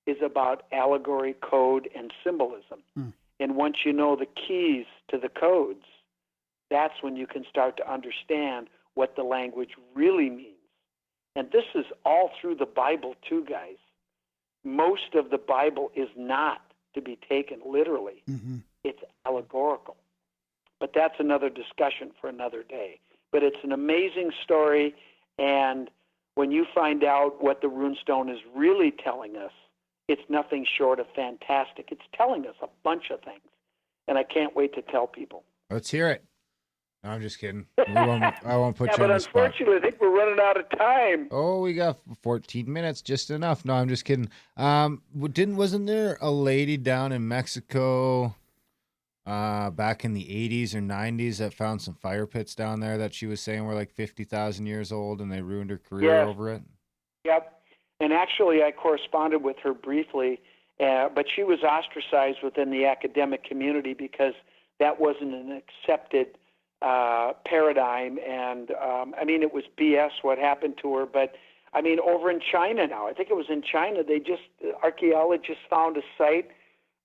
is about allegory, code, and symbolism. And once you know the keys to the codes, that's when you can start to understand what the language really means. And this is all through the Bible too, guys. Most of the Bible is not to be taken literally. It's allegorical. But that's another discussion for another day. But it's an amazing story, and when you find out what the runestone is really telling us, it's nothing short of fantastic. It's telling us a bunch of things, and I can't wait to tell people. Let's hear it. No, I'm just kidding. I won't put you on the spot. But unfortunately, I think we're running out of time. Oh, we got 14 minutes, just enough. No, I'm just kidding. Wasn't there a lady down in Mexico back in the 80s or 90s that found some fire pits down there that she was saying were like 50,000 years old, and they ruined her career over it? Yep. And actually, I corresponded with her briefly, but she was ostracized within the academic community because that wasn't an accepted paradigm. And, I mean, it was BS what happened to her. But, I mean, over in China now, I think it was in China, archaeologists found a site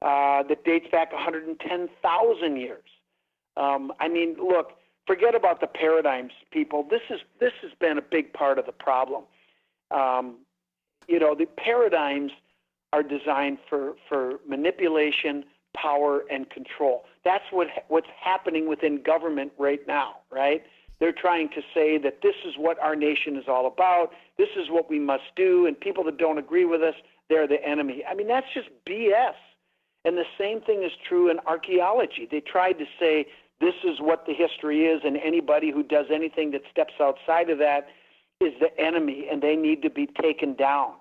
that dates back 110,000 years. I mean, look, forget about the paradigms, people. This has been a big part of the problem. The paradigms are designed for manipulation, power, and control. That's what's happening within government right now, right? They're trying to say that this is what our nation is all about, this is what we must do, and people that don't agree with us, they're the enemy. I mean, that's just BS. And the same thing is true in archaeology. They tried to say this is what the history is, and anybody who does anything that steps outside of that is the enemy, and they need to be taken down.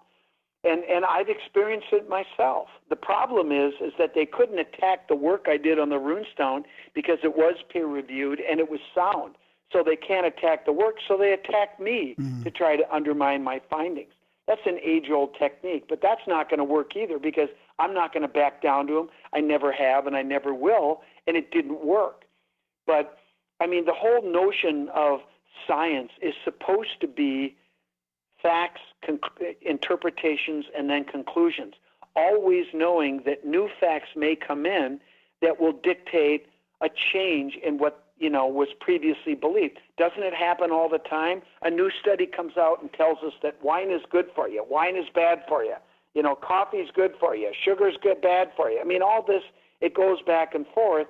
And I've experienced it myself. The problem is that they couldn't attack the work I did on the runestone because it was peer-reviewed and it was sound. So they can't attack the work, so they attack me to try to undermine my findings. That's an age-old technique, but that's not going to work either because I'm not going to back down to them. I never have and I never will, and it didn't work. But, I mean, the whole notion of science is supposed to be facts, interpretations, and then conclusions, always knowing that new facts may come in that will dictate a change in what was previously believed. Doesn't it happen all the time? A new study comes out and tells us that wine is good for you, wine is bad for you, coffee's good for you, sugar's bad for you. I mean, all this, it goes back and forth.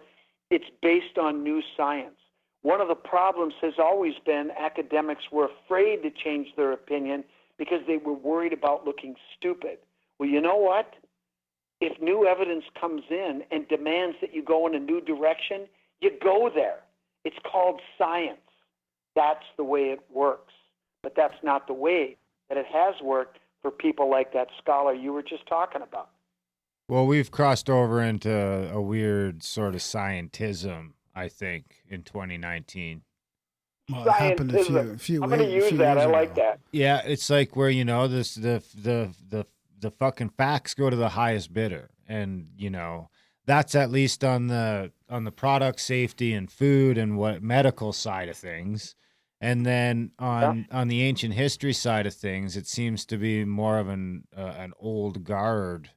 It's based on new science. One of the problems has always been academics were afraid to change their opinion because they were worried about looking stupid. Well, you know what? If new evidence comes in and demands that you go in a new direction, you go there. It's called science. That's the way it works. But that's not the way that it has worked for people like that scholar you were just talking about. Well, we've crossed over into a weird sort of scientism, I think, in 2019. Well, it happened a few I'm going to use that. I like that. Yeah, it's like where the fucking facts go to the highest bidder, and that's at least on the product safety and food and what medical side of things. And then on the ancient history side of things, it seems to be more of an old guard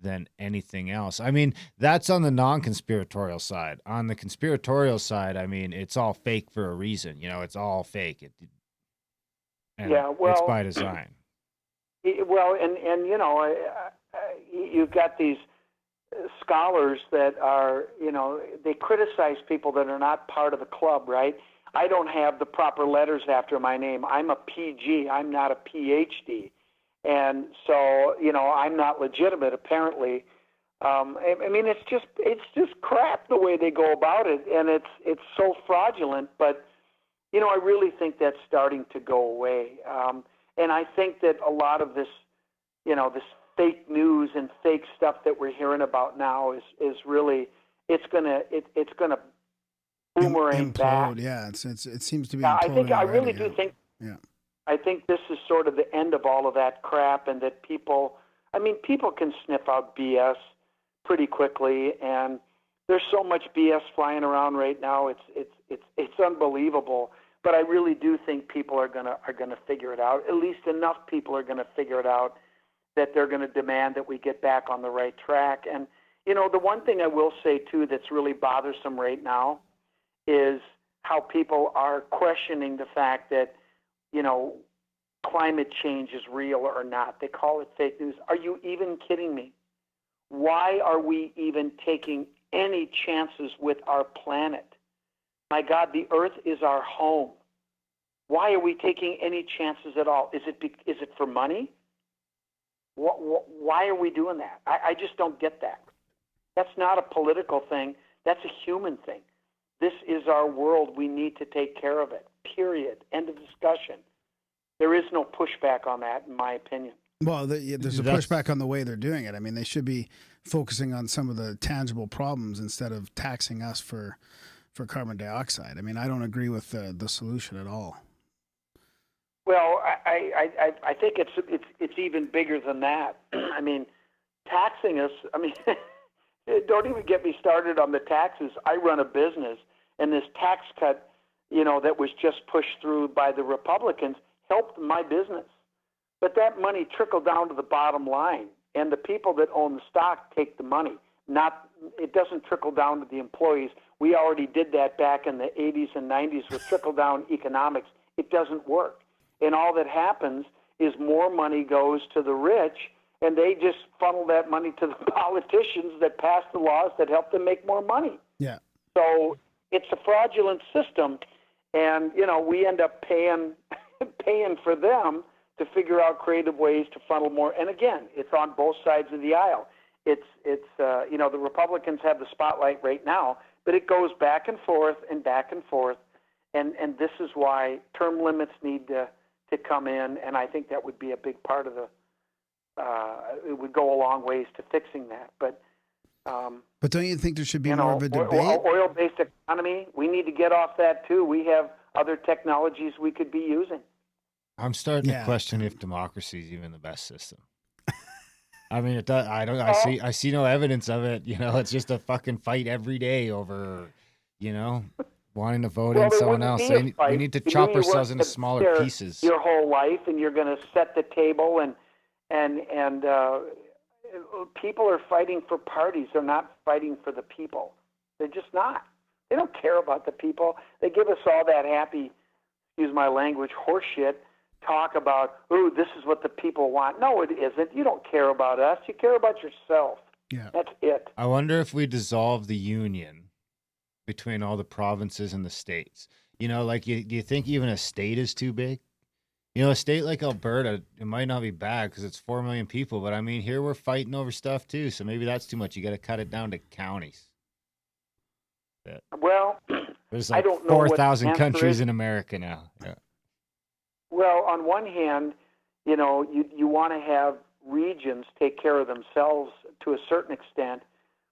than anything else. I mean, that's on the non-conspiratorial side. On the conspiratorial side, I mean, it's all fake for a reason. It's all fake. It's by design. Well, and you've got these scholars that are, they criticize people that are not part of the club, right? I don't have the proper letters after my name. I'm a PG. I'm not a PhD. And so, I'm not legitimate, apparently. I mean, it's just crap the way they go about it, and it's so fraudulent. But, I really think that's starting to go away. And I think that a lot of this, this fake news and fake stuff that we're hearing about now is really it's gonna boomerang back. Yeah, it seems to be I imploding already, really do think. Yeah. I think this is sort of the end of all of that crap, and that people can sniff out BS pretty quickly, and there's so much BS flying around right now. It's unbelievable. But I really do think people are gonna figure it out. At least enough people are gonna figure it out that they're gonna demand that we get back on the right track. And the one thing I will say too that's really bothersome right now is how people are questioning the fact that climate change is real or not. They call it fake news. Are you even kidding me? Why are we even taking any chances with our planet? My God, the Earth is our home. Why are we taking any chances at all? Is it for money? Why are we doing that? I just don't get that. That's not a political thing. That's a human thing. This is our world. We need to take care of it. Period. End of discussion. There is no pushback on that, in my opinion. Well, there's a pushback on the way they're doing it. I mean, they should be focusing on some of the tangible problems instead of taxing us for carbon dioxide. I mean, I don't agree with the solution at all. Well, I think it's even bigger than that. I mean, taxing us. I mean, don't even get me started on the taxes. I run a business, and this tax cut, that was just pushed through by the Republicans helped my business. But that money trickled down to the bottom line, and the people that own the stock take the money. It doesn't trickle down to the employees. We already did that back in the 80s and 90s with trickle-down economics. It doesn't work. And all that happens is more money goes to the rich, and they just funnel that money to the politicians that pass the laws that help them make more money. Yeah. So it's a fraudulent system, and, we end up paying for them to figure out creative ways to funnel more. And again, it's on both sides of the aisle. The Republicans have the spotlight right now, but it goes back and forth and back and forth. And this is why term limits need to come in. And I think that would be a big part of it would go a long ways to fixing that. But don't you think there should be more of a debate? Oil-based economy, we need to get off that too. We have other technologies we could be using. I'm starting to question if democracy is even the best system. I mean, it does. I see no evidence of it. It's just a fucking fight every day over, wanting to vote in someone else. We need to chop ourselves into smaller pieces. Your whole life, and you're going to set the table, and people are fighting for parties. They're not fighting for the people. They're just not. They don't care about the people. They give us all that happy, excuse my language, horseshit talk about, ooh, this is what the people want. No, it isn't. You don't care about us. You care about yourself. Yeah. That's it. I wonder if we dissolve the union between all the provinces and the states. Do you think even a state is too big? A state like Alberta, it might not be bad because it's 4 million people, but I mean, here we're fighting over stuff too, so maybe that's too much. You got to cut it down to counties. Well, there's I don't know 4,000 countries in America now. Yeah. Well, on one hand, you want to have regions take care of themselves to a certain extent,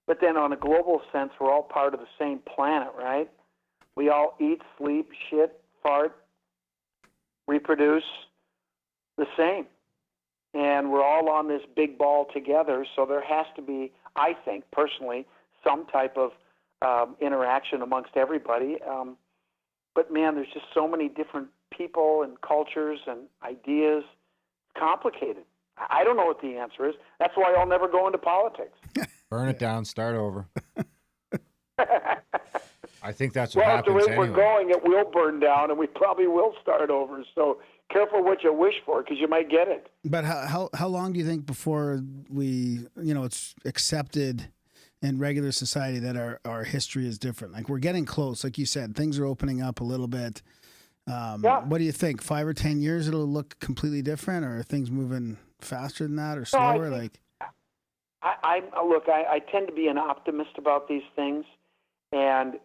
but then on a global sense, we're all part of the same planet, right? We all eat, sleep, shit, fart, reproduce the same. And we're all on this big ball together, so there has to be, I think, personally, some type of interaction amongst everybody. But, man, there's just so many different people and cultures and ideas. It's complicated. I don't know what the answer is. That's why I'll never go into politics. Burn it down, start over. I think that's what happens the way anyway. We're going, it will burn down, and we probably will start over. So careful what you wish for, because you might get it. But how long do you think before we, it's accepted in regular society that our history is different? Like, we're getting close. Like you said, things are opening up a little bit. What do you think? 5 or 10 years, it'll look completely different, or are things moving faster than that, or slower? I tend to be an optimist about these things, and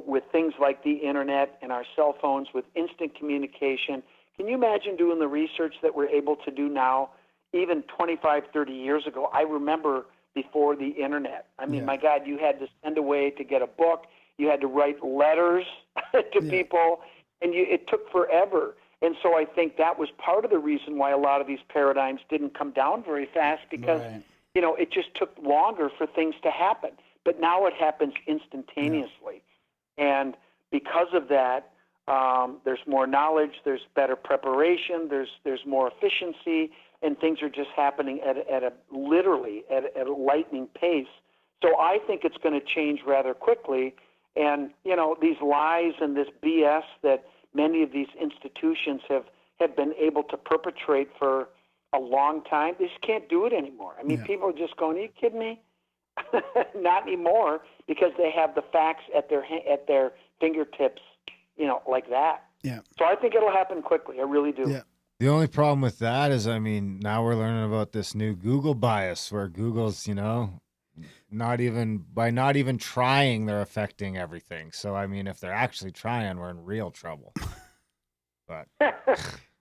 with things like the internet and our cell phones, with instant communication, can you imagine doing the research that we're able to do now? Even 25, 30 years ago, I remember before the internet. I mean, my God, you had to send away to get a book. You had to write letters to people, and it took forever. And so I think that was part of the reason why a lot of these paradigms didn't come down very fast, because it just took longer for things to happen. But now it happens instantaneously. And because of that, there's more knowledge, there's better preparation, there's more efficiency, and things are just happening at a lightning pace. So I think it's going to change rather quickly. And, these lies and this BS that many of these institutions have been able to perpetrate for a long time, they just can't do it anymore. I mean, people are just going, are you kidding me? Not anymore, because they have the facts at their fingertips, like that. Yeah. So I think it'll happen quickly. I really do. Yeah. The only problem with that is, now we're learning about this new Google bias, where Google's, not even trying, they're affecting everything. So, if they're actually trying, we're in real trouble. But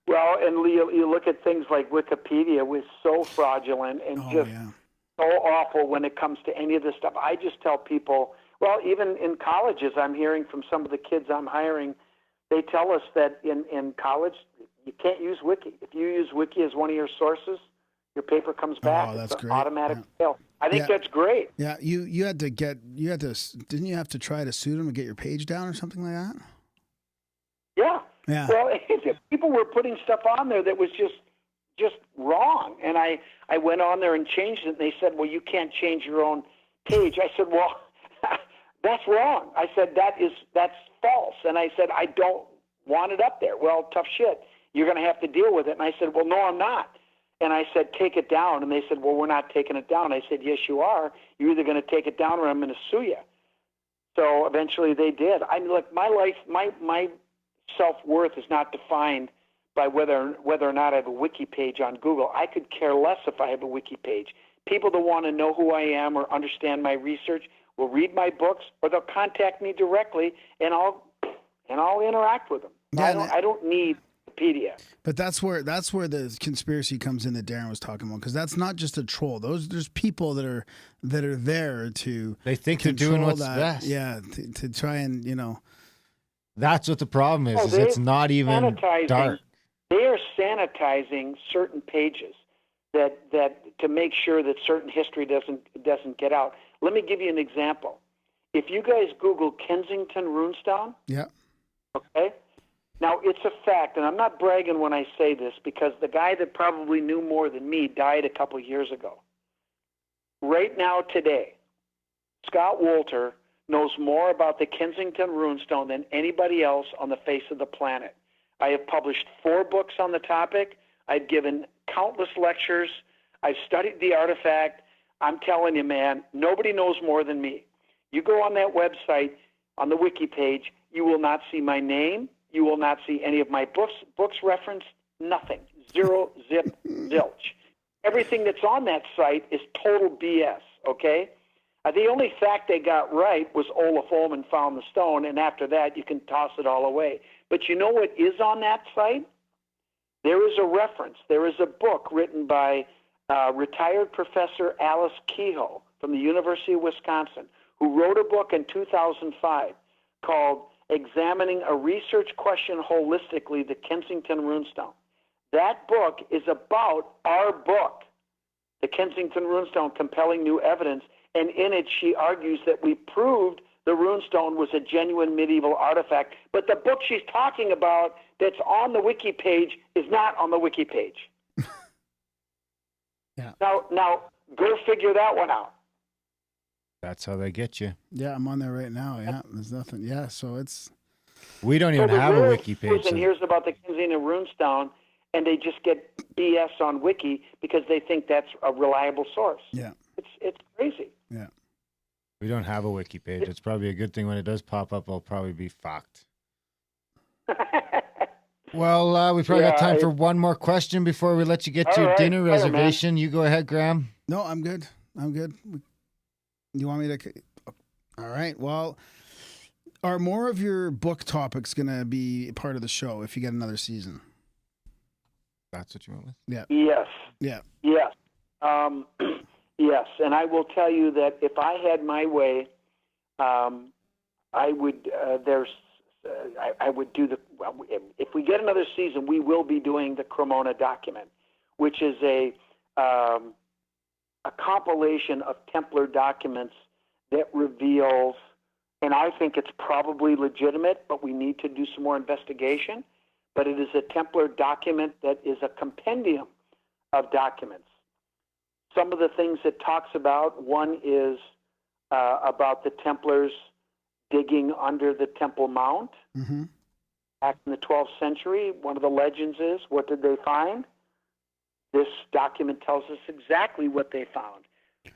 well, and you look at things like Wikipedia, was so fraudulent and so awful when it comes to any of this stuff. I just tell people, well, even in colleges, I'm hearing from some of the kids I'm hiring, they tell us that in college, you can't use Wiki. If you use Wiki as one of your sources, your paper comes back. Oh, that's it's an great. Automatic fail. I think that's great. Yeah, didn't you have to try to sue them to get your page down or something like that? Yeah. Yeah. Well, people were putting stuff on there that was just wrong. And I went on there and changed it, and they said, well, you can't change your own page. I said, well, that's wrong. I said, that's false. And I said, I don't want it up there. Well, tough shit. You're going to have to deal with it. And I said, well, no, I'm not. And I said, take it down. And they said, well, we're not taking it down. I said, yes, you are. You're either going to take it down or I'm going to sue you. So eventually they did. Look, my life, my self-worth is not defined by whether or not I have a wiki page on Google. I could care less if I have a wiki page. People that want to know who I am or understand my research will read my books, or they'll contact me directly, and I'll interact with them. Yeah, I don't need Wikipedia. But that's where the conspiracy comes in that Darren was talking about, because that's not just a troll. There's people that are there to they think they're doing what's best. Yeah, to try and That's what the problem is. Is it's not even dark. They are sanitizing certain pages that to make sure that certain history doesn't get out. Let me give you an example. If you guys Google Kensington Runestone, okay. Now, it's a fact, and I'm not bragging when I say this, because the guy that probably knew more than me died a couple years ago. Right now, today, Scott Wolter knows more about the Kensington Runestone than anybody else on the face of the planet. I have published 4 books on the topic. I've given countless lectures. I've studied the artifact. I'm telling you, man, nobody knows more than me. You go on that website, on the wiki page, you will not see my name. You will not see any of my books referenced, nothing. Zero, zip, zilch. Everything that's on that site is total BS, okay? The only fact they got right was Olaf Ullman found the stone, and after that, you can toss it all away. But you know what is on that site? There is a reference. There is a book written by retired Professor Alice Kehoe from the University of Wisconsin, who wrote a book in 2005 called Examining a Research Question Holistically, the Kensington Runestone. That book is about our book, The Kensington Runestone, Compelling New Evidence, and in it she argues that we proved the runestone was a genuine medieval artifact, but the book she's talking about that's on the wiki page is not on the wiki page. Yeah. Now, go figure that one out. That's how they get you. Yeah, I'm on there right now. Yeah, there's nothing. Yeah, so it's... We don't even have a wiki page. And here's about the Kensington Runestone, and they just get BS on Wiki because they think that's a reliable source. Yeah. It's crazy. Yeah. We don't have a wiki page. It's probably a good thing when it does pop up, I'll probably be fucked. Well, we probably got time for one more question before we let you get to your dinner reservation. You go ahead, Graham. No, I'm good. You want me to... All right. Well, are more of your book topics going to be part of the show if you get another season? That's what you went with? Yeah. Yes. Yeah. Yes. Yes. And I will tell you that if I had my way, I would do if we get another season, we will be doing the Cremona document, which is a compilation of Templar documents that reveals, and I think it's probably legitimate, but we need to do some more investigation. But it is a Templar document that is a compendium of documents. Some of the things it talks about, one is about the Templars digging under the Temple Mount. Mm-hmm. Back in the 12th century, one of the legends is, what did they find? This document tells us exactly what they found.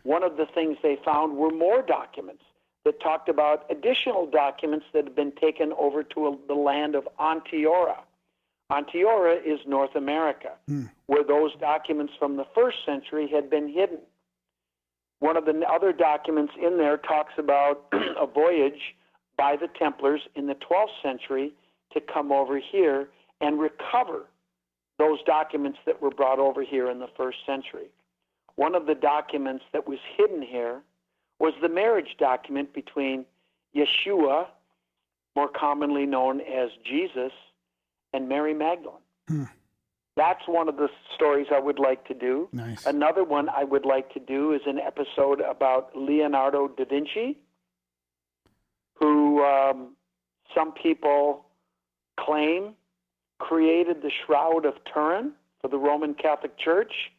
One of the things they found were more documents that talked about additional documents that had been taken over to the land of Onteora. Onteora is North America, where those documents from the 1st century had been hidden. One of the other documents in there talks about a voyage by the Templars in the 12th century to come over here and recover those documents that were brought over here in the 1st century. One of the documents that was hidden here was the marriage document between Yeshua, more commonly known as Jesus, and Mary Magdalene. That's one of the stories I would like to do. Nice. Another one I would like to do is an episode about Leonardo da Vinci, who some people claim created the Shroud of Turin for the Roman Catholic Church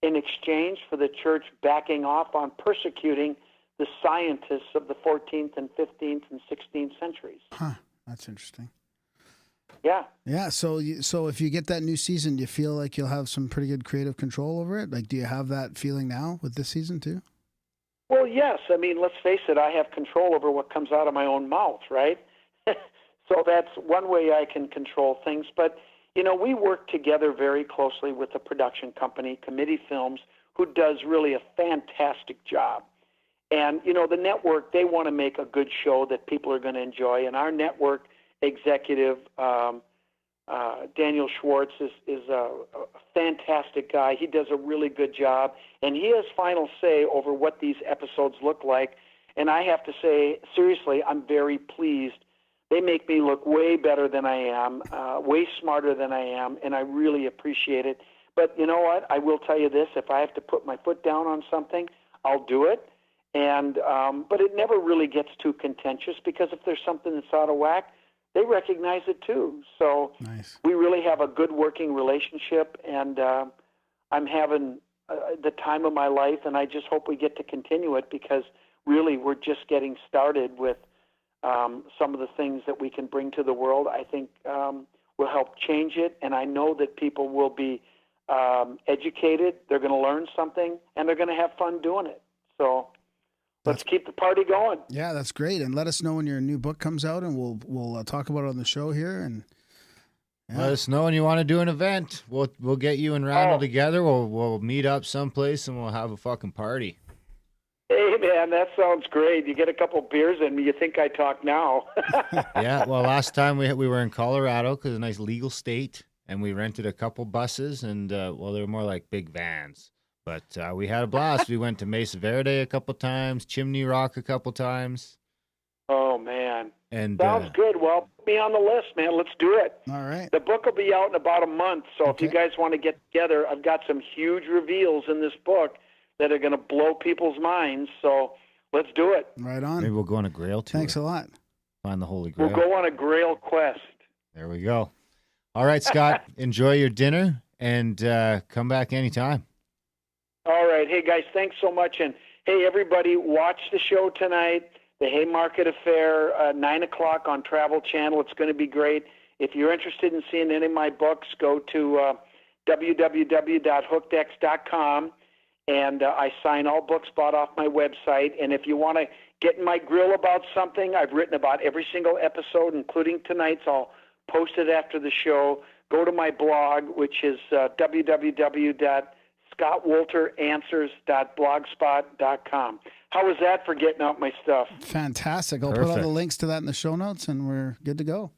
in exchange for the church backing off on persecuting the scientists of the 14th and 15th and 16th centuries. Huh. That's interesting. Yeah. Yeah. So if you get that new season, do you feel like you'll have some pretty good creative control over it? Like, do you have that feeling now with this season too? Well, yes. I mean, let's face it, I have control over what comes out of my own mouth, right? So that's one way I can control things. But, we work together very closely with the production company, Committee Films, who does really a fantastic job. And, the network, they want to make a good show that people are going to enjoy. And our network executive, Daniel Schwartz, is a fantastic guy. He does a really good job. And he has final say over what these episodes look like. And I have to say, seriously, I'm very pleased. They make me look way better than I am, way smarter than I am, and I really appreciate it. But you know what? I will tell you this. If I have to put my foot down on something, I'll do it. And but it never really gets too contentious, because if there's something that's out of whack, they recognize it too. So nice. We really have a good working relationship, and I'm having the time of my life, and I just hope we get to continue it, because really we're just getting started with some of the things that we can bring to the world. I think will help change it, and I know that people will be educated. They're going to learn something, and they're going to have fun doing it. So let's keep the party going. Yeah, that's great. And let us know when your new book comes out, and we'll talk about it on the show here. And yeah. Let us know when you want to do an event. We'll get you and Randall together. We'll meet up someplace and we'll have a fucking party. Hey man, that sounds great. You get a couple beers in me, you think I talk now. Yeah. Well, last time we were in Colorado, because it's a nice legal state, and we rented a couple buses, and they were more like big vans. But we had a blast. We went to Mesa Verde a couple times, Chimney Rock a couple times. Oh, man. And sounds good. Well, put me on the list, man. Let's do it. All right. The book will be out in about a month, so if you guys want to get together, I've got some huge reveals in this book that are going to blow people's minds, so let's do it. Right on. Maybe we'll go on a Grail tour. Thanks a lot. Find the Holy Grail. We'll go on a Grail quest. There we go. All right, Scott, enjoy your dinner, and come back anytime. All right. Hey, guys, thanks so much. And, hey, everybody, watch the show tonight, the Haymarket Affair, 9 o'clock on Travel Channel. It's going to be great. If you're interested in seeing any of my books, go to www.hookedx.com, and I sign all books bought off my website. And if you want to get in my grill about something, I've written about every single episode, including tonight's. I'll post it after the show. Go to my blog, which is www.scottwolteranswers.blogspot.com. How was that for getting out my stuff? Fantastic. I'll put all the links to that in the show notes, and we're good to go.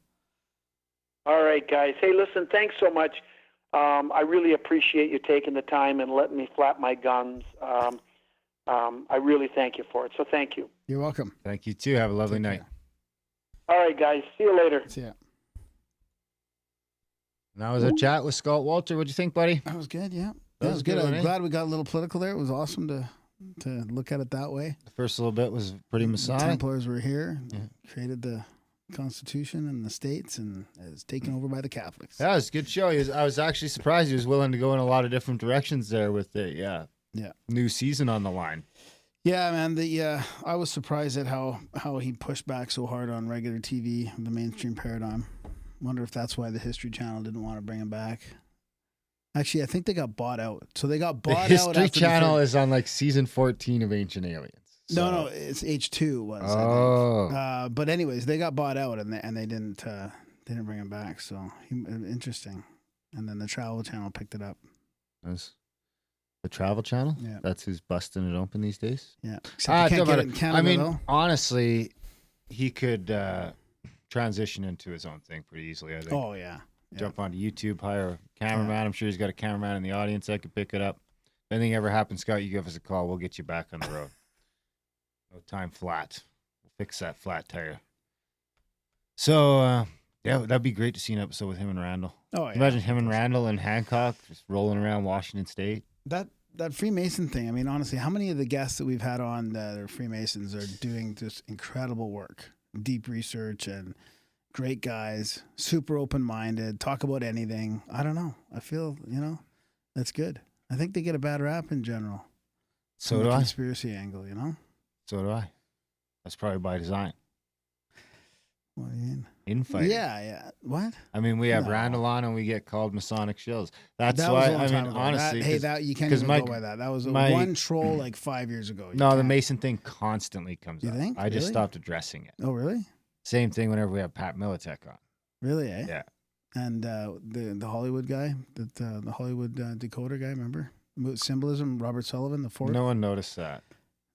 All right, guys. Hey, listen, thanks so much. I really appreciate you taking the time and letting me flap my guns. I really thank you for it. So thank you. You're welcome. Thank you, too. Have a lovely night. Care. All right, guys. See you later. See ya. That was a chat with Scott Wolter. What'd you think, buddy? That was good, yeah. That was good. I'm glad we got a little political there. It was awesome to look at it that way. The first little bit was pretty Masonic. The Templars were here, created the Constitution in the States, and is taken over by the Catholics. Yeah, it was a good show. I was actually surprised he was willing to go in a lot of different directions there with the new season on the line. Yeah, man. I was surprised at how he pushed back so hard on regular TV, the mainstream paradigm. Wonder if that's why the History Channel didn't want to bring him back. Actually, I think they got bought out. So they got bought out. The History Channel is on like season 14 of Ancient Aliens. So. No, it's H2 was. Oh, but anyways, they got bought out and they didn't bring him back. So interesting. And then the Travel Channel picked it up. That's the Travel Channel. Yeah, that's who's busting it open these days. Yeah, except you can't get it in Canada. I mean, though. honestly, he could transition into his own thing pretty easily. I think. Oh yeah. Jump onto YouTube, hire a cameraman. Yeah. I'm sure he's got a cameraman in the audience that could pick it up. If anything ever happens, Scott, you give us a call. We'll get you back on the road. No time flat. We'll fix that flat tire. So, that'd be great to see an episode with him and Randall. Oh, yeah. Imagine him and Randall and Hancock just rolling around Washington State. That Freemason thing, I mean, honestly, how many of the guests that we've had on that are Freemasons are doing just incredible work, deep research, and great guys, super open-minded, talk about anything. I don't know. I feel, that's good. I think they get a bad rap in general. So do I. Conspiracy angle, So do I. That's probably by design. What do you mean? Infighting. Yeah. What? I mean, we have Randall on and we get called Masonic shills. That's why, honestly. You can't even go by that. That was one troll like 5 years ago. The Mason thing constantly comes up. You think? I just stopped addressing it. Oh, really? Same thing whenever we have Pat Militek on. Really, eh? Yeah. And the Hollywood guy, the Hollywood decoder guy, remember? Symbolism, Robert Sullivan, the fourth? No one noticed that.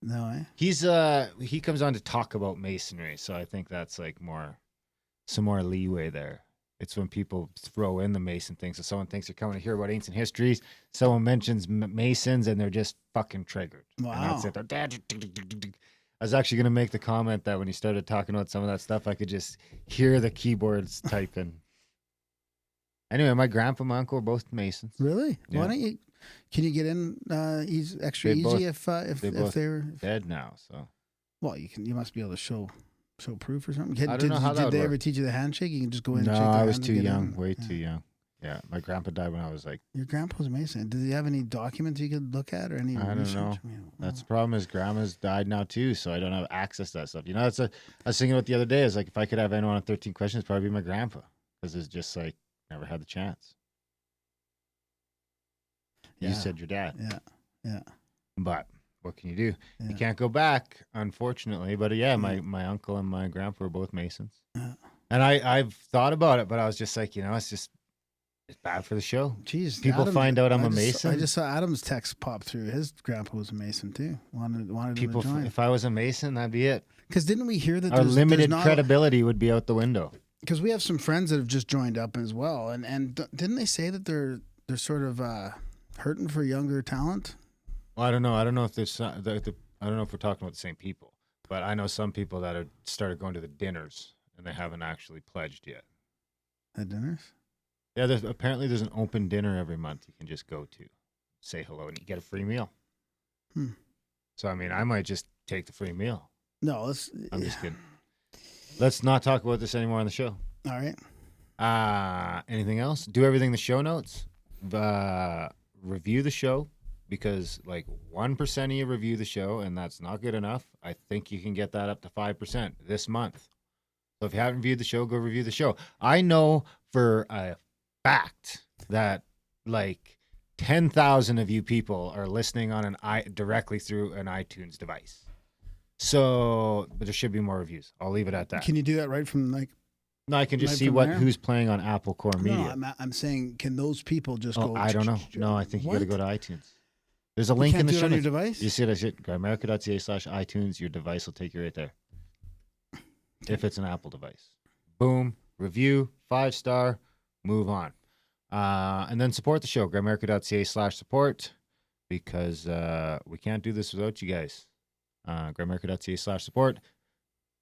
No, eh? He comes on to talk about Masonry, so I think that's like some more leeway there. It's when people throw in the Mason thing, so someone thinks they're coming to hear about ancient histories, someone mentions Masons, and they're just fucking triggered. Wow. And that's it. I was actually going to make the comment that when he started talking about some of that stuff, I could just hear the keyboards typing. Anyway, my grandpa and my uncle were both Masons. Really? Yeah. Why don't you? Can you get in extra easy if they're dead now? So. Well, you can. You must be able to show proof or something. I don't know how that would Did they work. ever teach you the handshake? You can just go in. No, and shake I was too young. In. Way too young. Yeah, my grandpa died when I was like. Your grandpa was Mason. Did he have any documents you could look at or any? I don't know. That's the problem. His grandma's died now too, so I don't have access to that stuff. I was thinking about the other day. Is like if I could have anyone on 13 questions, it'd probably be my grandpa, because it's just like never had the chance. Yeah. You said your dad. Yeah. But what can you do? Yeah. You can't go back, unfortunately. But my uncle and my grandpa were both Masons. Yeah. And I've thought about it, but I was just like, it's bad for the show. Jeez, people find out I'm a Mason. I just saw Adam's text pop through. His grandpa was a Mason too. Wanted people. To join. If I was a Mason, that'd be it. Because didn't we hear that our limited credibility would be out the window? Because we have some friends that have just joined up as well, and didn't they say that they're sort of hurting for younger talent? Well, I don't know. I don't know if there's. I don't know if we're talking about the same people, but I know some people that have started going to the dinners and they haven't actually pledged yet. At dinners? Yeah, apparently there's an open dinner every month you can just go to, say hello, and you get a free meal. So I mean, I might just take the free meal. No, I'm just kidding. Let's not talk about this anymore on the show. All right. Anything else? Do everything in the show notes. Review the show, because like 1% of you review the show, and that's not good enough. I think you can get that up to 5% this month. So if you haven't reviewed the show, go review the show. I know for a fact that like 10,000 of you people are listening on directly through an iTunes device. So, but there should be more reviews. I'll leave it at that. Can you do that right from like? No, I can just see who's playing on Apple Core Media. No, I'm saying, can those people just go? I don't know. No, I think you got to go to iTunes. There's a link in the show notes. On your device? You see that shit? Grimerica.ca/iTunes. Your device will take you right there. If it's an Apple device. Boom. Review. 5-star. Move on. And then support the show. Grimerica.ca/support, because we can't do this without you guys. Grimerica.ca/support.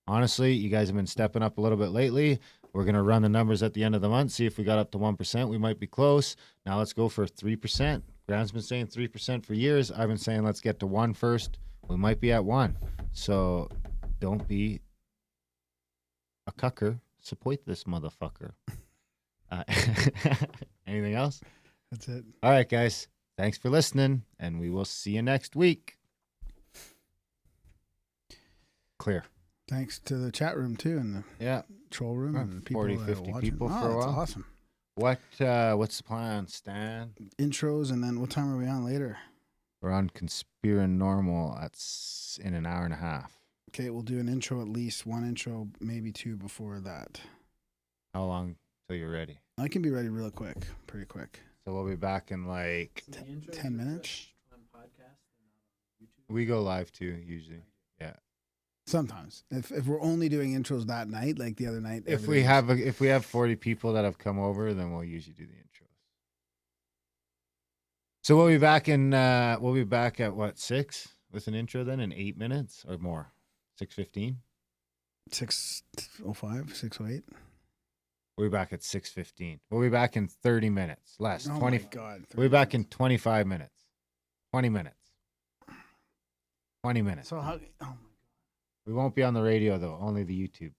honestly, you guys have been stepping up a little bit lately. We're going to run the numbers at the end of the month, see if we got up to 1%. We might be close. Now let's go for 3%. Graham's been saying 3% for years. I've been saying let's get to 1 first. We might be at 1. So don't be a cucker. Support this motherfucker. Anything else? That's it. All right, guys. Thanks for listening, and we will see you next week. Clear. Thanks to the chat room, too, and the troll room. And people 40, 50 people for a while. Awesome. What's the plan, Stan? Intros, and then what time are we on later? We're on Conspiranormal in an hour and a half. Okay, we'll do an intro, at least one intro, maybe 2 before that. How long till you're ready? I can be ready real quick, pretty quick. So we'll be back in like 10 minutes. We go live too, usually. Yeah. Sometimes, if we're only doing intros that night, like the other night. If we have 40 people that have come over, then we'll usually do the intros. So we'll be back at what, 6 with an intro then in 8 minutes or more. 6:15. 6:05, 6:08. We'll be back at 6:15. We'll be back in 30 minutes. Less. Oh 20. My God. We'll be back in 25 minutes. 20 minutes. 20 minutes. So how? Oh my God. We won't be on the radio though. Only the YouTube.